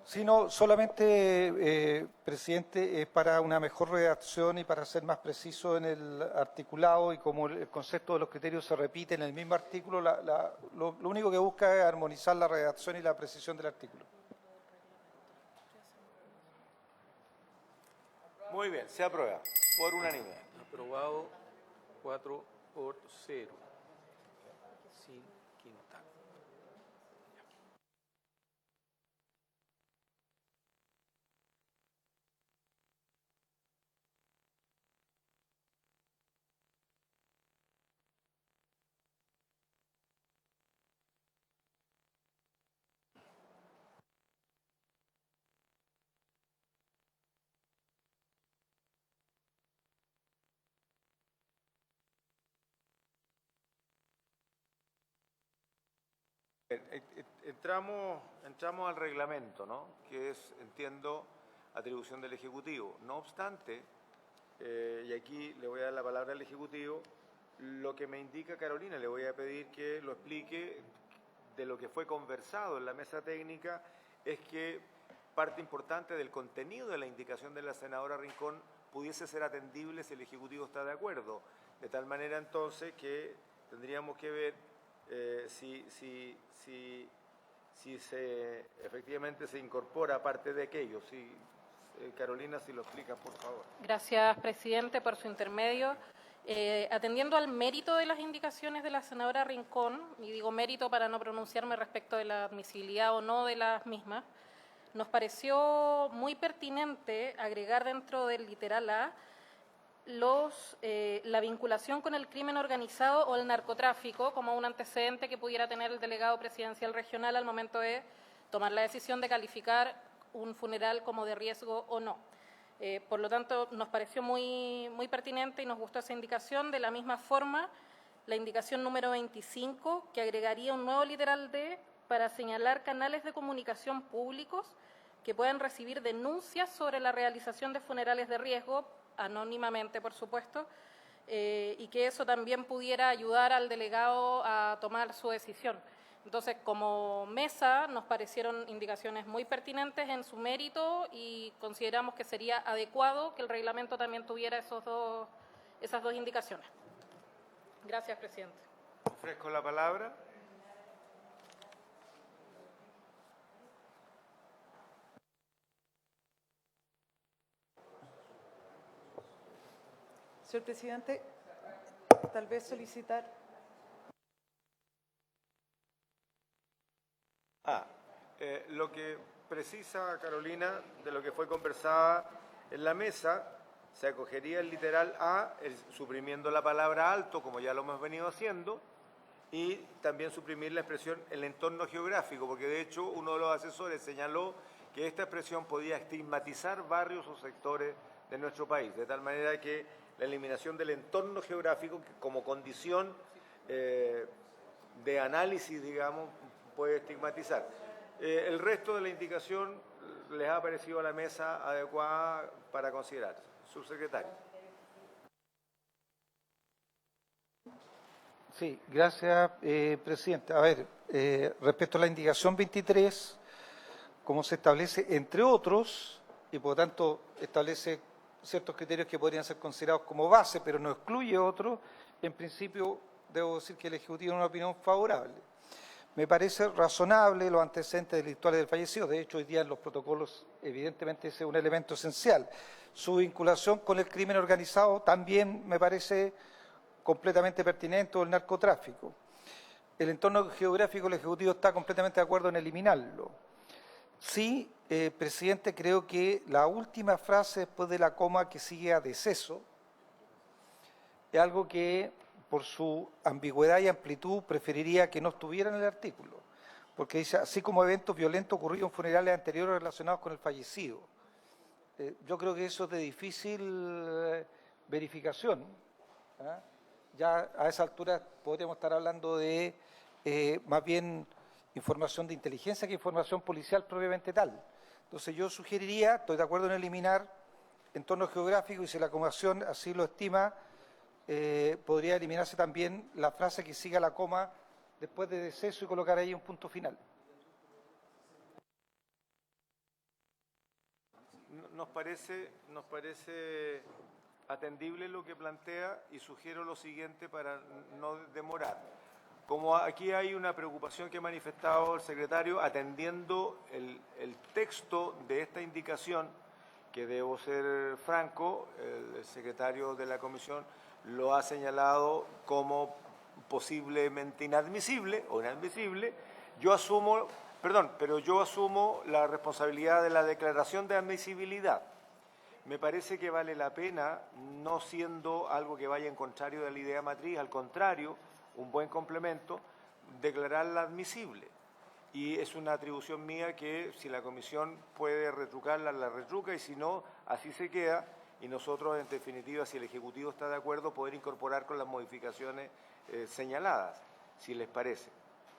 Sí, no, solamente, presidente, es para una mejor redacción y para ser más preciso en el articulado y como el concepto de los criterios se repite en el mismo artículo, lo único que busca es armonizar la redacción y la precisión del artículo. Muy bien, se aprueba por unanimidad. Aprobado 4-0. Sin Quintana. Entramos al reglamento, ¿no? Que es, entiendo, atribución del Ejecutivo. No obstante, y aquí le voy a dar la palabra al Ejecutivo, lo que me indica Carolina, le voy a pedir que lo explique de lo que fue conversado en la mesa técnica, es que parte importante del contenido de la indicación de la senadora Rincón pudiese ser atendible si el Ejecutivo está de acuerdo. De tal manera entonces que tendríamos que ver si efectivamente se incorpora parte de aquello. Carolina, si lo explica, por favor. Gracias, presidente, por su intermedio. Atendiendo al mérito de las indicaciones de la senadora Rincón, y digo mérito para no pronunciarme respecto de la admisibilidad o no de las mismas, nos pareció muy pertinente agregar dentro del literal A la vinculación con el crimen organizado o el narcotráfico como un antecedente que pudiera tener el delegado presidencial regional al momento de tomar la decisión de calificar un funeral como de riesgo o no. Por lo tanto, nos pareció muy pertinente y nos gustó esa indicación. De la misma forma, la indicación número 25, que agregaría un nuevo literal D para señalar canales de comunicación públicos que puedan recibir denuncias sobre la realización de funerales de riesgo, anónimamente, por supuesto, y que eso también pudiera ayudar al delegado a tomar su decisión. Entonces, como mesa, nos parecieron indicaciones muy pertinentes en su mérito y consideramos que sería adecuado que el reglamento también tuviera esas dos indicaciones. Gracias, presidente. Ofrezco la palabra. Señor presidente, tal vez solicitar. Lo que precisa Carolina de lo que fue conversada en la mesa, se acogería el literal A, suprimiendo la palabra alto, como ya lo hemos venido haciendo, y también suprimir la expresión el entorno geográfico, porque de hecho uno de los asesores señaló que esta expresión podía estigmatizar barrios o sectores de nuestro país, de tal manera que la eliminación del entorno geográfico como condición de análisis, digamos, puede estigmatizar. El resto de la indicación les ha parecido a la mesa adecuada para considerar. Subsecretario. Sí, gracias, presidente. A ver, respecto a la indicación 23, como se establece, entre otros, y por lo tanto establece ciertos criterios que podrían ser considerados como base, pero no excluye otros, en principio debo decir que el Ejecutivo tiene una opinión favorable. Me parece razonable los antecedentes delictuales del fallecido. De hecho, hoy día en los protocolos, evidentemente, ese es un elemento esencial. Su vinculación con el crimen organizado también me parece completamente pertinente, o el narcotráfico. El entorno geográfico, el Ejecutivo está completamente de acuerdo en eliminarlo. Sí, presidente, creo que la última frase después de la coma que sigue a deceso es algo que, por su ambigüedad y amplitud, preferiría que no estuviera en el artículo, porque dice, así como eventos violentos ocurridos en funerales anteriores relacionados con el fallecido. Yo creo que eso es de difícil verificación. ¿Ah? Ya a esa altura podríamos estar hablando de más bien información de inteligencia que información policial propiamente tal. Entonces yo sugeriría, estoy de acuerdo en eliminar entorno geográfico y si la Comisión así lo estima, podría eliminarse también la frase que siga la coma después de deceso y colocar ahí un punto final. Nos parece atendible lo que plantea y sugiero lo siguiente para no demorar. Como aquí hay una preocupación que ha manifestado el secretario, atendiendo el texto de esta indicación, que debo ser franco, el secretario de la comisión lo ha señalado como posiblemente inadmisible o inadmisible. Yo asumo la responsabilidad de la declaración de admisibilidad. Me parece que vale la pena, no siendo algo que vaya en contrario de la idea matriz, al contrario, un buen complemento, declararla admisible. Y es una atribución mía que si la comisión puede retrucarla, la retruca, y si no, así se queda. Y nosotros, en definitiva, si el Ejecutivo está de acuerdo, poder incorporar con las modificaciones señaladas, si les parece.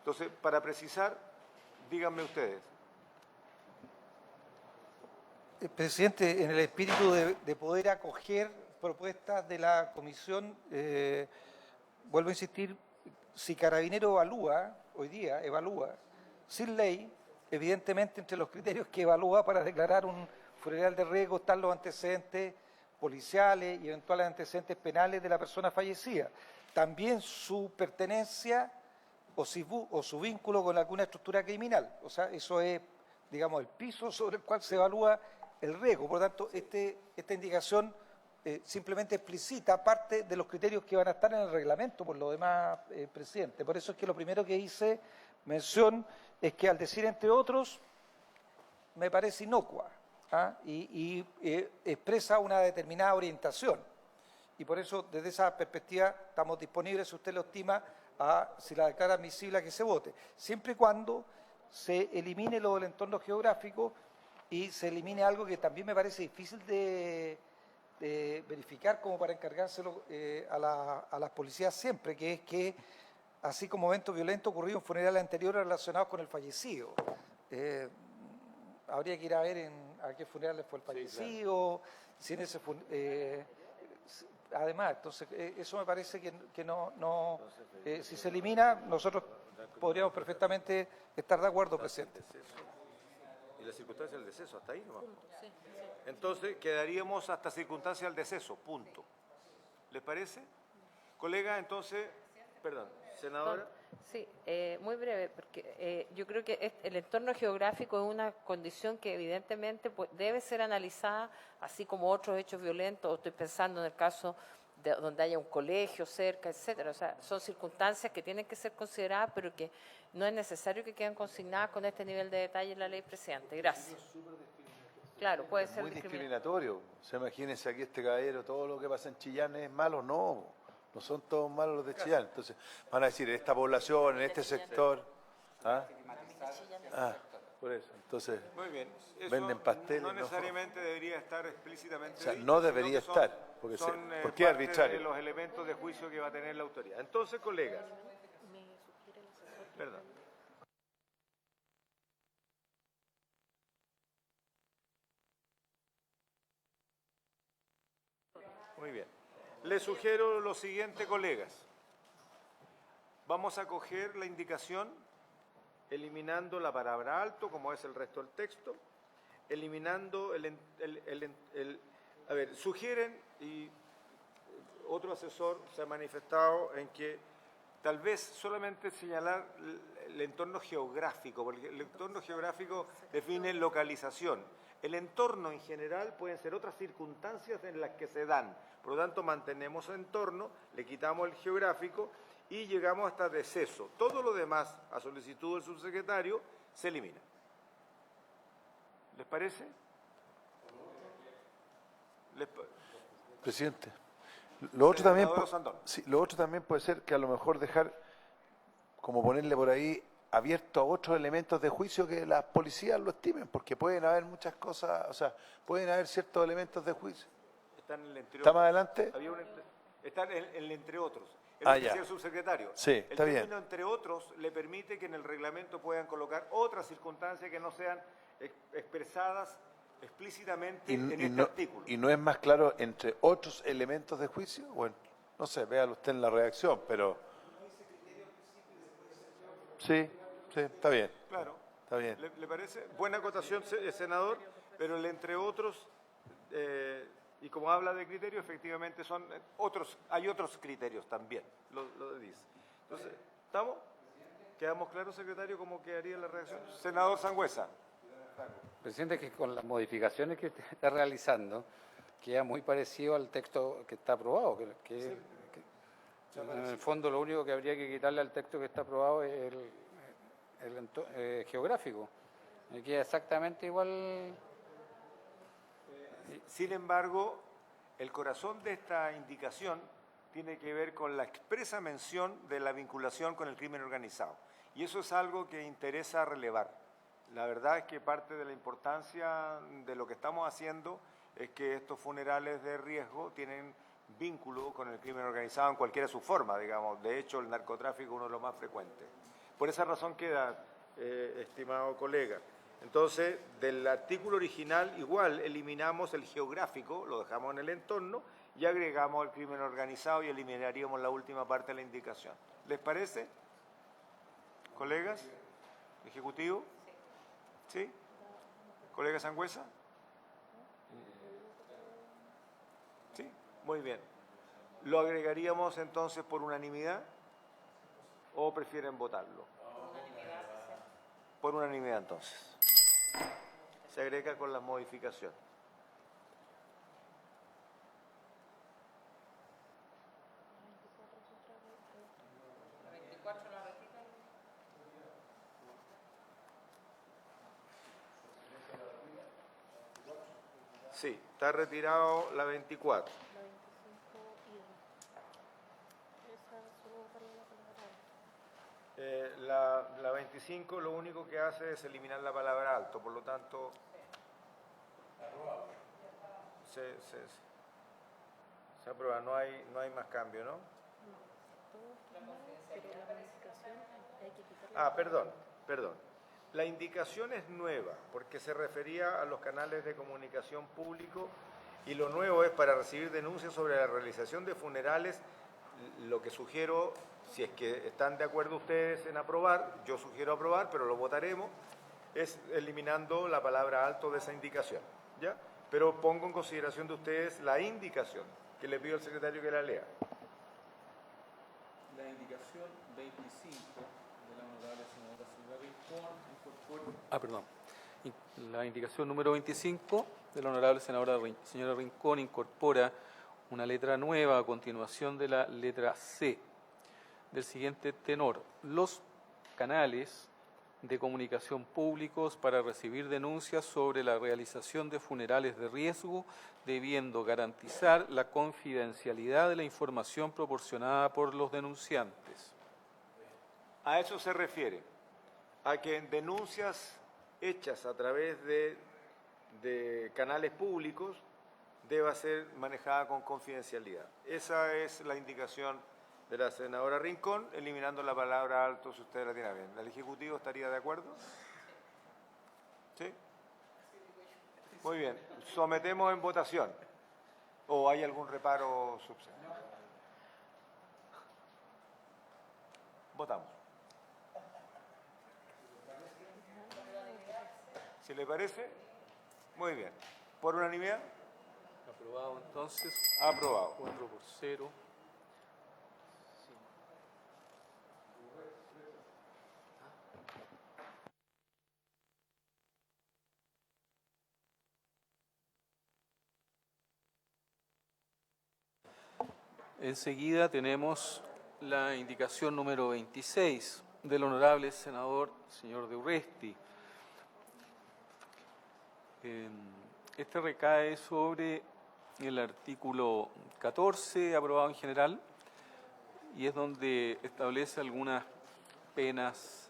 Entonces, para precisar, díganme ustedes. Presidente, en el espíritu de poder acoger propuestas de la comisión, vuelvo a insistir, si Carabinero evalúa, sin ley, evidentemente entre los criterios que evalúa para declarar un funeral de riesgo están los antecedentes policiales y eventuales antecedentes penales de la persona fallecida. También su pertenencia o su vínculo con alguna estructura criminal. O sea, eso es, digamos, el piso sobre el cual se evalúa el riesgo. Por lo tanto, esta indicación simplemente explicita parte de los criterios que van a estar en el reglamento, por lo demás, presidente. Por eso es que lo primero que hice mención es que al decir entre otros, me parece inocua, ¿ah? y expresa una determinada orientación. Y por eso, desde esa perspectiva, estamos disponibles, si usted lo estima, si la declara admisible, a que se vote, siempre y cuando se elimine lo del entorno geográfico y se elimine algo que también me parece difícil de verificar como para encargárselo a las policías siempre, que es que, así como eventos violentos ocurridos en funerales anteriores relacionados con el fallecido, habría que ir a ver a qué funerales fue el fallecido, sí, claro. Si en ese además, entonces, eso me parece que no si se elimina, nosotros podríamos perfectamente estar de acuerdo, presidente. Y la circunstancia del deceso, hasta ahí nomás. Sí. Entonces, quedaríamos hasta circunstancia del deceso, punto. ¿Les parece? Colega, entonces, perdón, senadora. Sí, muy breve, porque yo creo que el entorno geográfico es una condición que evidentemente debe ser analizada, así como otros hechos violentos. Estoy pensando en el caso de donde haya un colegio cerca, etcétera. O sea, son circunstancias que tienen que ser consideradas, pero que no es necesario que queden consignadas con este nivel de detalle en la ley, presidente. Gracias. Claro, puede ser muy discriminatorio. Se imagínense aquí este caballero, todo lo que pasa en Chillán es malo, no son todos malos los de Chillán. Entonces van a decir, en esta población, en este sector. Por eso. Entonces, muy bien. Eso venden pasteles. No necesariamente debería estar explícitamente. O sea, no debería estar. Porque ¿por qué arbitrario? De los elementos de juicio que va a tener la autoridad. Entonces, colegas. Perdón. Muy bien. Les sugiero lo siguiente, colegas. Vamos a coger la indicación eliminando la palabra alto, como es el resto del texto, eliminando a ver, sugieren, y otro asesor se ha manifestado en que tal vez solamente señalar el entorno geográfico, porque el entorno geográfico define localización. El entorno en general pueden ser otras circunstancias en las que se dan. Por lo tanto, mantenemos el entorno, le quitamos el geográfico y llegamos hasta deceso. Todo lo demás, a solicitud del subsecretario, se elimina. ¿Les parece? Presidente, lo otro también, Senador Sandón. sí, lo otro también puede ser que a lo mejor dejar, como ponerle por ahí, abierto a otros elementos de juicio que las policías lo estimen, porque pueden haber muchas cosas, o sea, pueden haber ciertos elementos de juicio. Están en el entre ¿Está otros. más adelante? Están en el entre otros. Ah, El ya. decía el subsecretario. Sí, está el bien. término entre otros le permite que en el reglamento puedan colocar otras circunstancias que no sean expresadas explícitamente en este artículo. ¿Y no es más claro entre otros elementos de juicio? Bueno, no sé, véalo usted en la redacción, pero... Sí, está bien. Claro. Está bien. ¿Le parece? Buena acotación, senador, pero el entre otros, y como habla de criterios, efectivamente son otros, hay otros criterios también, lo dice. Entonces, ¿estamos? ¿Quedamos claros, secretario, cómo quedaría la redacción? Senador Sangüesa. Presidente, que con las modificaciones que usted está realizando, queda muy parecido al texto que está aprobado. En el fondo, lo único que habría que quitarle al texto que está aprobado es el geográfico. Me queda exactamente igual. Sin embargo, el corazón de esta indicación tiene que ver con la expresa mención de la vinculación con el crimen organizado. Y eso es algo que interesa relevar. La verdad es que parte de la importancia de lo que estamos haciendo es que estos funerales de riesgo tienen vínculo con el crimen organizado en cualquiera de sus formas, digamos. De hecho, el narcotráfico es uno de los más frecuentes. Por esa razón queda, estimado colega. Entonces, del artículo original igual eliminamos el geográfico, lo dejamos en el entorno y agregamos el crimen organizado y eliminaríamos la última parte de la indicación. ¿Les parece, colegas? ¿Ejecutivo? ¿Sí? ¿Colega Sangüesa? ¿Sí? Muy bien. ¿Lo agregaríamos entonces por unanimidad o prefieren votarlo? Por unanimidad entonces. Se agrega con las modificaciones. Sí, está retirado la 24. La 25 lo único que hace es eliminar la palabra alto, por lo tanto se aprueba, no hay más cambio, ¿no? Ah, perdón. La indicación es nueva porque se refería a los canales de comunicación público y lo nuevo es para recibir denuncias sobre la realización de funerales. Lo que sugiero, si es que están de acuerdo ustedes en aprobar, yo sugiero aprobar, pero lo votaremos, es eliminando la palabra alto de esa indicación, ¿ya? Pero pongo en consideración de ustedes la indicación, que le pido al secretario que la lea. La indicación 25 de la honorable senadora Silvia Rincón incorpora... perdón. La indicación número 25 de la honorable senadora señora Rincón incorpora una letra nueva a continuación de la letra C, del siguiente tenor: los canales de comunicación públicos para recibir denuncias sobre la realización de funerales de riesgo, debiendo garantizar la confidencialidad de la información proporcionada por los denunciantes. A eso se refiere, a que en denuncias hechas a través de canales públicos deba ser manejada con confidencialidad. Esa es la indicación de la senadora Rincón, eliminando la palabra alto, si usted la tiene bien. ¿El Ejecutivo estaría de acuerdo? ¿Sí? Muy bien. Sometemos en votación. ¿O hay algún reparo subsidiario? Votamos. ¿Si le parece? Muy bien. ¿Por unanimidad? Aprobado entonces. Aprobado. 4-0. Enseguida tenemos la indicación número 26 del honorable senador señor de Urresti. Este recae sobre el artículo 14, aprobado en general, y es donde establece algunas penas.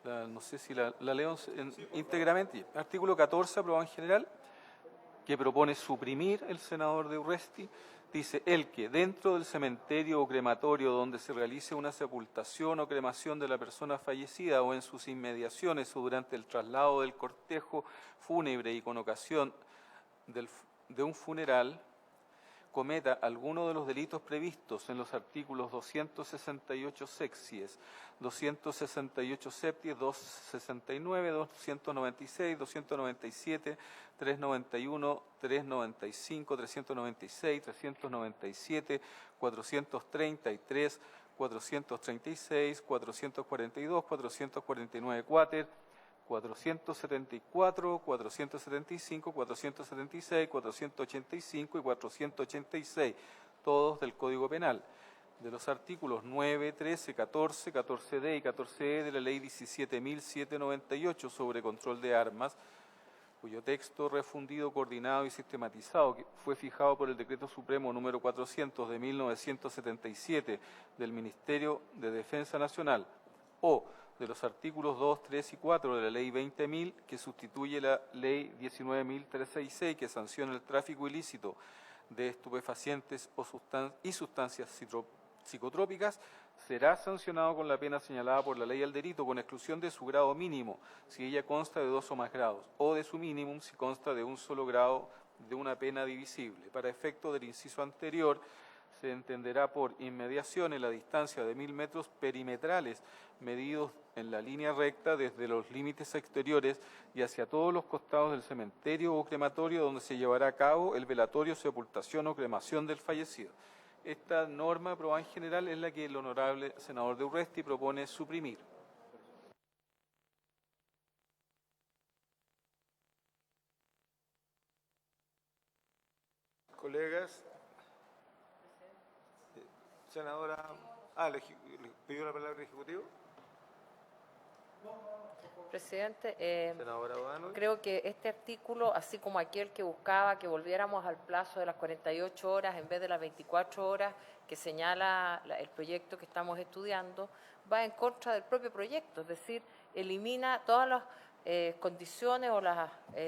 No sé si la leo íntegramente. Artículo 14, aprobado en general, que propone suprimir el senador de Urresti. Dice, el que dentro del cementerio o crematorio donde se realice una sepultación o cremación de la persona fallecida o en sus inmediaciones o durante el traslado del cortejo fúnebre y con ocasión de un funeral, cometa alguno de los delitos previstos en los artículos 268 sexies, 268 septies, 269, 296, 297, 391, 395, 396, 397, 433, 436, 442, 449 cuater, 474, 475, 476, 485 y 486, todos del Código Penal, de los artículos 9, 13, 14, 14D y 14E de la Ley 17.798 sobre control de armas, cuyo texto refundido, coordinado y sistematizado que fue fijado por el Decreto Supremo número 400 de 1977 del Ministerio de Defensa Nacional, o de los artículos 2, 3 y 4 de la Ley 20.000, que sustituye la Ley 19.366, que sanciona el tráfico ilícito de estupefacientes y sustancias psicotrópicas, será sancionado con la pena señalada por la ley al delito, con exclusión de su grado mínimo, si ella consta de 2 o más grados, o de su mínimo, si consta de un solo grado de una pena divisible. Para efecto del inciso anterior, se entenderá por inmediación en la distancia de 1000 metros perimetrales medidos en la línea recta desde los límites exteriores y hacia todos los costados del cementerio o crematorio donde se llevará a cabo el velatorio, sepultación o cremación del fallecido. Esta norma aprobada en general es la que el honorable senador de Urresti propone suprimir. Colegas, senadora, ¿le pidió la palabra el Ejecutivo? Presidente, Senadora Bodano. creo que este artículo, así como aquel que buscaba que volviéramos al plazo de las 48 horas en vez de las 24 horas que señala el proyecto que estamos estudiando, va en contra del propio proyecto, es decir, elimina todas las condiciones o los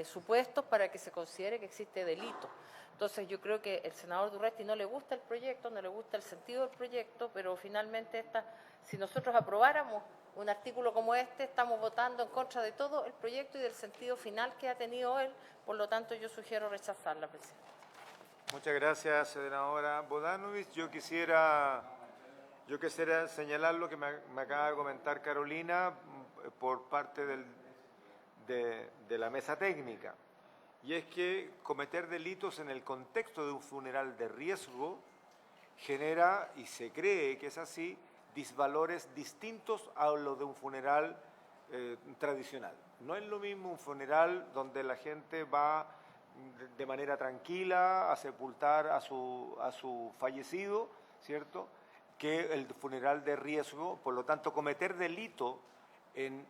supuestos para que se considere que existe delito. Entonces yo creo que el senador Urresti no le gusta el proyecto, no le gusta el sentido del proyecto, pero finalmente si nosotros aprobáramos un artículo como este, estamos votando en contra de todo el proyecto y del sentido final que ha tenido él, por lo tanto yo sugiero rechazarla, presidente. Muchas gracias, senadora Bodanovich. Yo quisiera señalar lo que me acaba de comentar Carolina por parte de la mesa técnica, y es que cometer delitos en el contexto de un funeral de riesgo genera, y se cree que es así, disvalores distintos a los de un funeral tradicional. No es lo mismo un funeral donde la gente va de manera tranquila a sepultar a su fallecido, ¿cierto?, que el funeral de riesgo. Por lo tanto, cometer delito en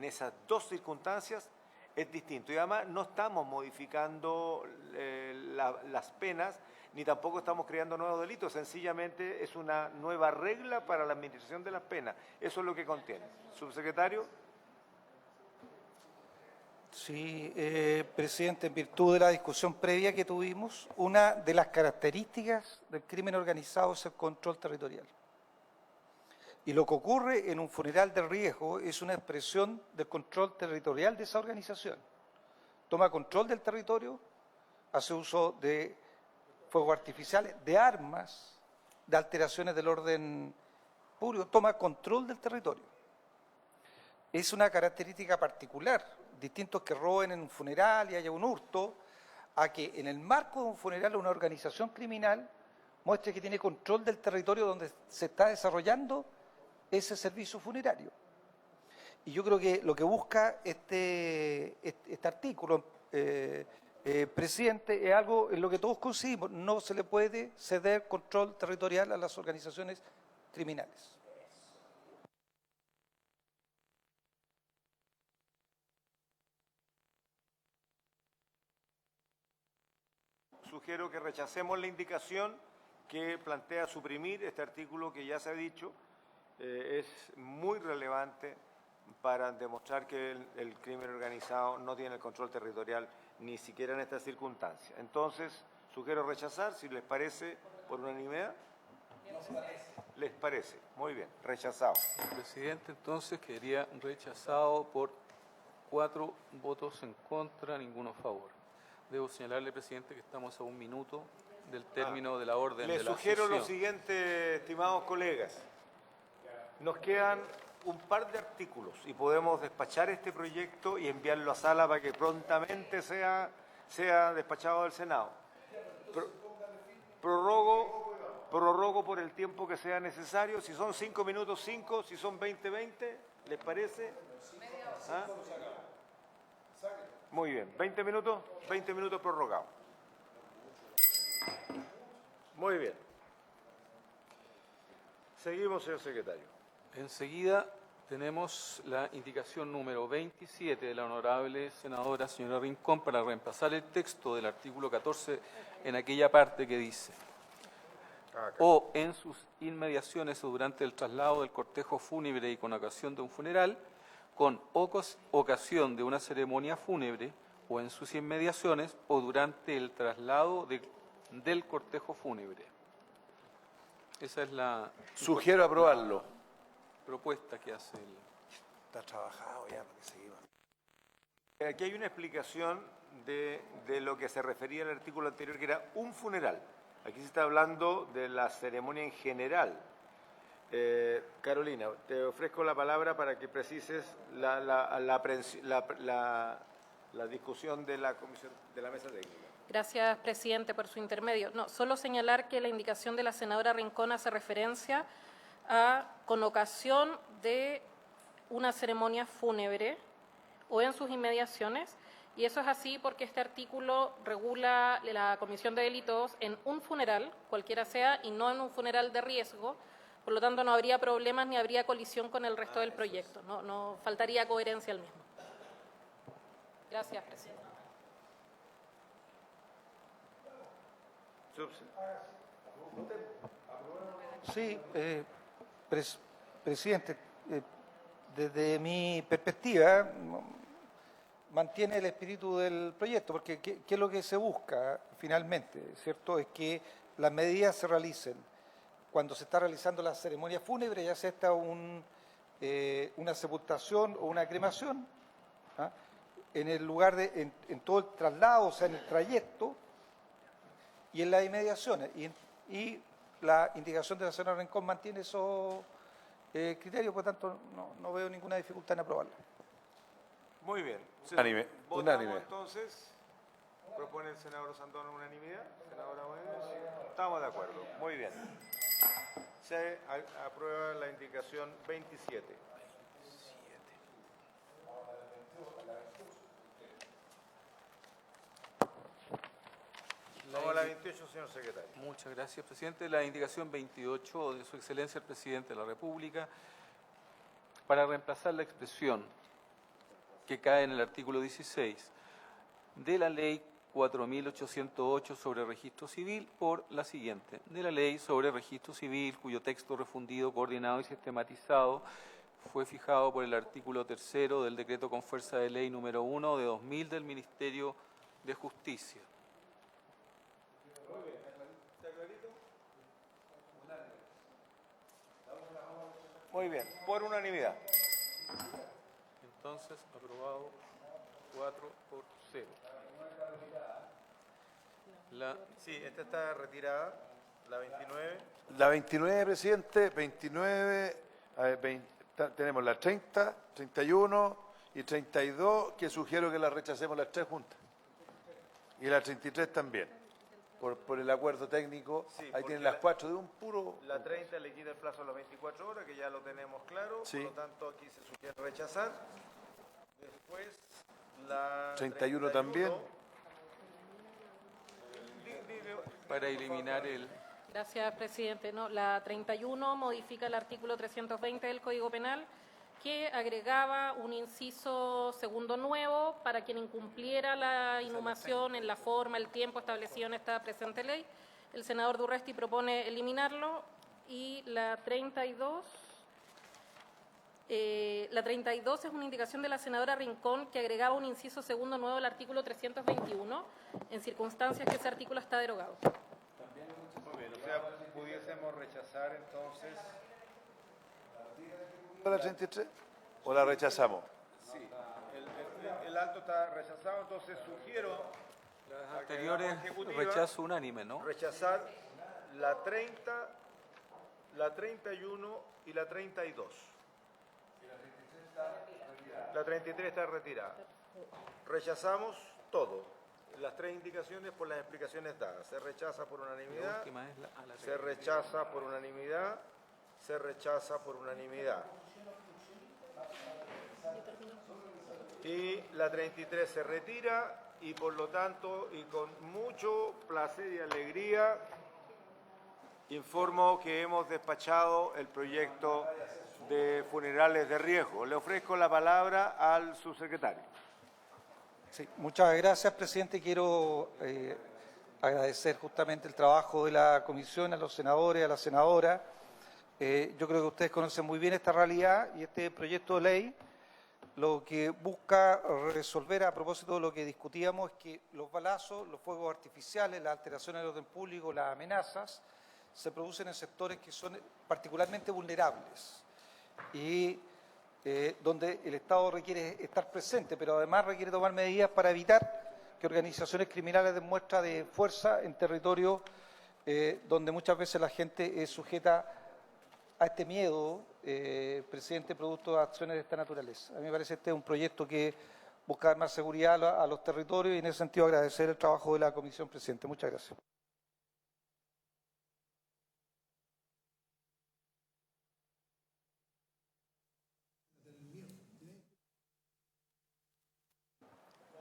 esas dos circunstancias es distinto. Y además no estamos modificando las penas, ni tampoco estamos creando nuevos delitos, sencillamente es una nueva regla para la administración de las penas. Eso es lo que contiene. Subsecretario. Sí, presidente, en virtud de la discusión previa que tuvimos, una de las características del crimen organizado es el control territorial. Y lo que ocurre en un funeral de riesgo es una expresión del control territorial de esa organización. Toma control del territorio, hace uso de fuegos artificiales, de armas, de alteraciones del orden público toma control del territorio. Es una característica particular, distintos que roben en un funeral y haya un hurto, a que en el marco de un funeral una organización criminal muestre que tiene control del territorio donde se está desarrollando ese servicio funerario. Y yo creo que lo que busca este artículo, presidente, es algo en lo que todos coincidimos. No se le puede ceder control territorial a las organizaciones criminales. Sugiero que rechacemos la indicación que plantea suprimir este artículo que ya se ha dicho. Es muy relevante para demostrar que el crimen organizado no tiene el control territorial ni siquiera en estas circunstancias. Entonces, sugiero rechazar, si les parece, por unanimidad. ¿Les parece? Muy bien, rechazado. Presidente, entonces quedaría rechazado por 4 votos en contra, ninguno a favor. Debo señalarle, presidente, que estamos a 1 minuto del término de la orden de la sesión. Les sugiero lo siguiente, estimados colegas. Nos quedan un par de artículos y podemos despachar este proyecto y enviarlo a sala para que prontamente sea despachado del Senado. Prorrogo por el tiempo que sea necesario. Si son 5 minutos, 5. Si son 20, 20. ¿Les parece? ¿Ah? Muy bien. 20 minutos prorrogado. Muy bien. Seguimos, señor secretario. Enseguida tenemos la indicación número 27 de la honorable senadora señora Rincón para reemplazar el texto del artículo 14 en aquella parte que dice: o en sus inmediaciones o durante el traslado del cortejo fúnebre y con ocasión de un funeral, con ocasión de una ceremonia fúnebre, o en sus inmediaciones o durante el traslado del cortejo fúnebre. Esa es la Sugiero aprobarlo. propuesta que hace el... Está trabajado ya, porque seguimos. Aquí hay una explicación de lo que se refería al artículo anterior, que era un funeral. Aquí se está hablando de la ceremonia en general. Carolina, te ofrezco la palabra para que precises la discusión de la comisión, de la mesa técnica. Gracias, presidente, por su intermedio. No, solo señalar que la indicación de la senadora Rincón hace referencia a con ocasión de una ceremonia fúnebre o en sus inmediaciones, y eso es así porque este artículo regula la comisión de delitos en un funeral, cualquiera sea, y no en un funeral de riesgo. Por lo tanto, no habría problemas ni habría colisión con el resto del proyecto. No faltaría coherencia al mismo. Gracias, presidente. Sí, presidente, desde mi perspectiva mantiene el espíritu del proyecto, porque ¿qué es lo que se busca finalmente? ¿Cierto? Es que las medidas se realicen cuando se está realizando la ceremonia fúnebre, ya sea esta una sepultación o una cremación, ¿ah? En el lugar en todo el traslado, o sea, en el trayecto y en las inmediaciones. Y la indicación de la señora Rincón mantiene esos criterios, por lo tanto no veo ninguna dificultad en aprobarla. Muy bien. Unánime. Votamos entonces. ¿Propone el senador Sandón unanimidad? Senadora Moedas. Estamos de acuerdo. Muy bien. Se aprueba la indicación 27. Vamos a la 28, señor secretario. Muchas gracias, presidente. La indicación 28 de su excelencia el presidente de la República para reemplazar la expresión que cae en el artículo 16 de la ley 4.808 sobre registro civil por la siguiente: de la ley sobre registro civil, cuyo texto refundido, coordinado y sistematizado fue fijado por el artículo 3 del decreto con fuerza de ley número 1 de 2000 del Ministerio de Justicia. Muy bien, por unanimidad. Entonces, aprobado 4-0. Sí, esta está retirada, la 29. La 29, presidente, 29, a ver, tenemos la 30, 31 y 32, que sugiero que las rechacemos las tres juntas. Y la 33 también, por el acuerdo técnico. Sí, ahí porque tienen las cuatro de un puro... La 30 le quita el plazo a las 24 horas, que ya lo tenemos claro. Sí. Por lo tanto, aquí se sugiere rechazar. Después, la 31 también. Para eliminar el... Gracias, presidente. No, la 31 modifica el artículo 320 del Código Penal, que agregaba un inciso segundo nuevo para quien incumpliera la inhumación en la forma, el tiempo establecido en esta presente ley. El senador Durresti propone eliminarlo. Y la 32 es una indicación de la senadora Rincón que agregaba un inciso segundo nuevo al artículo 321 en circunstancias que ese artículo está derogado. Muy bien, o sea, pudiésemos rechazar entonces. ¿La 33? ¿O la rechazamos? Sí, el alto está rechazado, entonces sugiero. Las anteriores rechazo unánime, ¿no? Rechazar la 30, la 31 y la 32. La 33 está retirada. Rechazamos todo. Las tres indicaciones por las explicaciones dadas. Se rechaza por unanimidad, se rechaza por unanimidad, se rechaza por unanimidad. Y la 33 se retira y por lo tanto, y con mucho placer y alegría, informo que hemos despachado el proyecto de funerales de riesgo. Le ofrezco la palabra al subsecretario. Sí, muchas gracias, presidente. Quiero agradecer justamente el trabajo de la comisión, a los senadores, a la senadora. Yo creo que ustedes conocen muy bien esta realidad y este proyecto de ley lo que busca resolver, a propósito de lo que discutíamos, es que los balazos, los fuegos artificiales, las alteraciones del orden público, las amenazas, se producen en sectores que son particularmente vulnerables y donde el Estado requiere estar presente, pero además requiere tomar medidas para evitar que organizaciones criminales den muestra de fuerza en territorios donde muchas veces la gente es sujeta a este miedo, presidente, producto de acciones de esta naturaleza. A mí me parece este es un proyecto que busca dar más seguridad a los territorios y en ese sentido agradecer el trabajo de la comisión, presidente. Muchas gracias.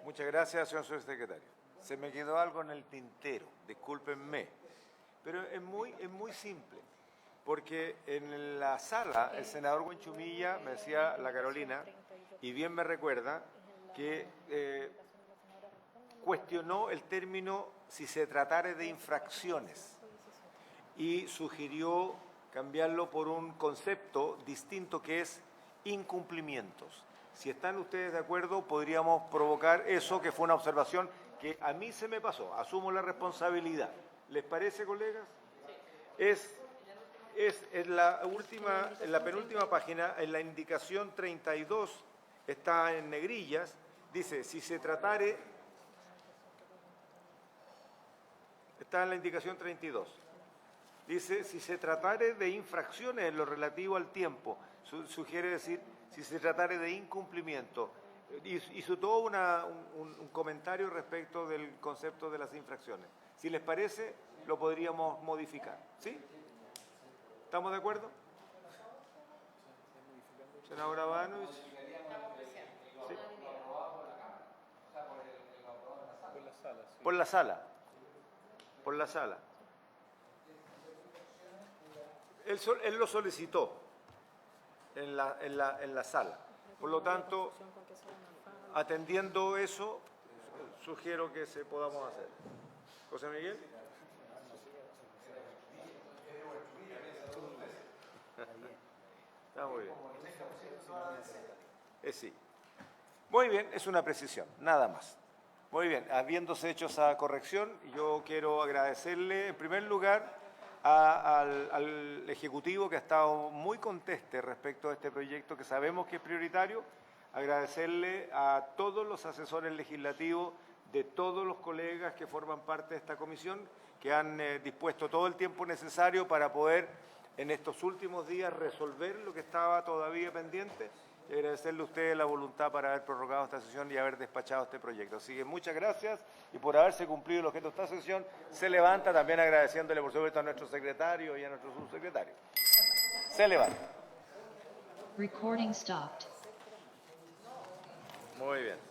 Muchas gracias, señor subsecretario. Se me quedó algo en el tintero, discúlpenme, pero es muy simple, porque en la sala el senador Buenchumilla, me decía la Carolina, y bien me recuerda, que cuestionó el término si se tratara de infracciones y sugirió cambiarlo por un concepto distinto que es incumplimientos. Si están ustedes de acuerdo, podríamos provocar eso, que fue una observación que a mí se me pasó. Asumo la responsabilidad. ¿Les parece, colegas? Es en la penúltima página, en la indicación 32, está en negrillas, dice, si se tratare, está en la indicación 32, dice, si se tratare de infracciones en lo relativo al tiempo, sugiere decir, si se tratare de incumplimiento. Hizo todo un comentario respecto del concepto de las infracciones. Si les parece, lo podríamos modificar. ¿Sí? ¿Estamos de acuerdo? Senadora Banovich. ¿Sí? Por la sala. Por la sala. Él lo solicitó en la sala. Por lo tanto, atendiendo eso, sugiero que se podamos hacer. José Miguel. Está muy bien. Sí. Muy bien, es una precisión, nada más. Muy bien, habiéndose hecho esa corrección, yo quiero agradecerle en primer lugar al Ejecutivo, que ha estado muy conteste respecto a este proyecto que sabemos que es prioritario, agradecerle a todos los asesores legislativos de todos los colegas que forman parte de esta comisión, que han dispuesto todo el tiempo necesario para poder en estos últimos días resolver lo que estaba todavía pendiente, y agradecerle a ustedes la voluntad para haber prorrogado esta sesión y haber despachado este proyecto. Así que muchas gracias, y por haberse cumplido el objeto de esta sesión, se levanta, también agradeciéndole por supuesto a nuestro secretario y a nuestro subsecretario. Se levanta. Recording stopped. Muy bien.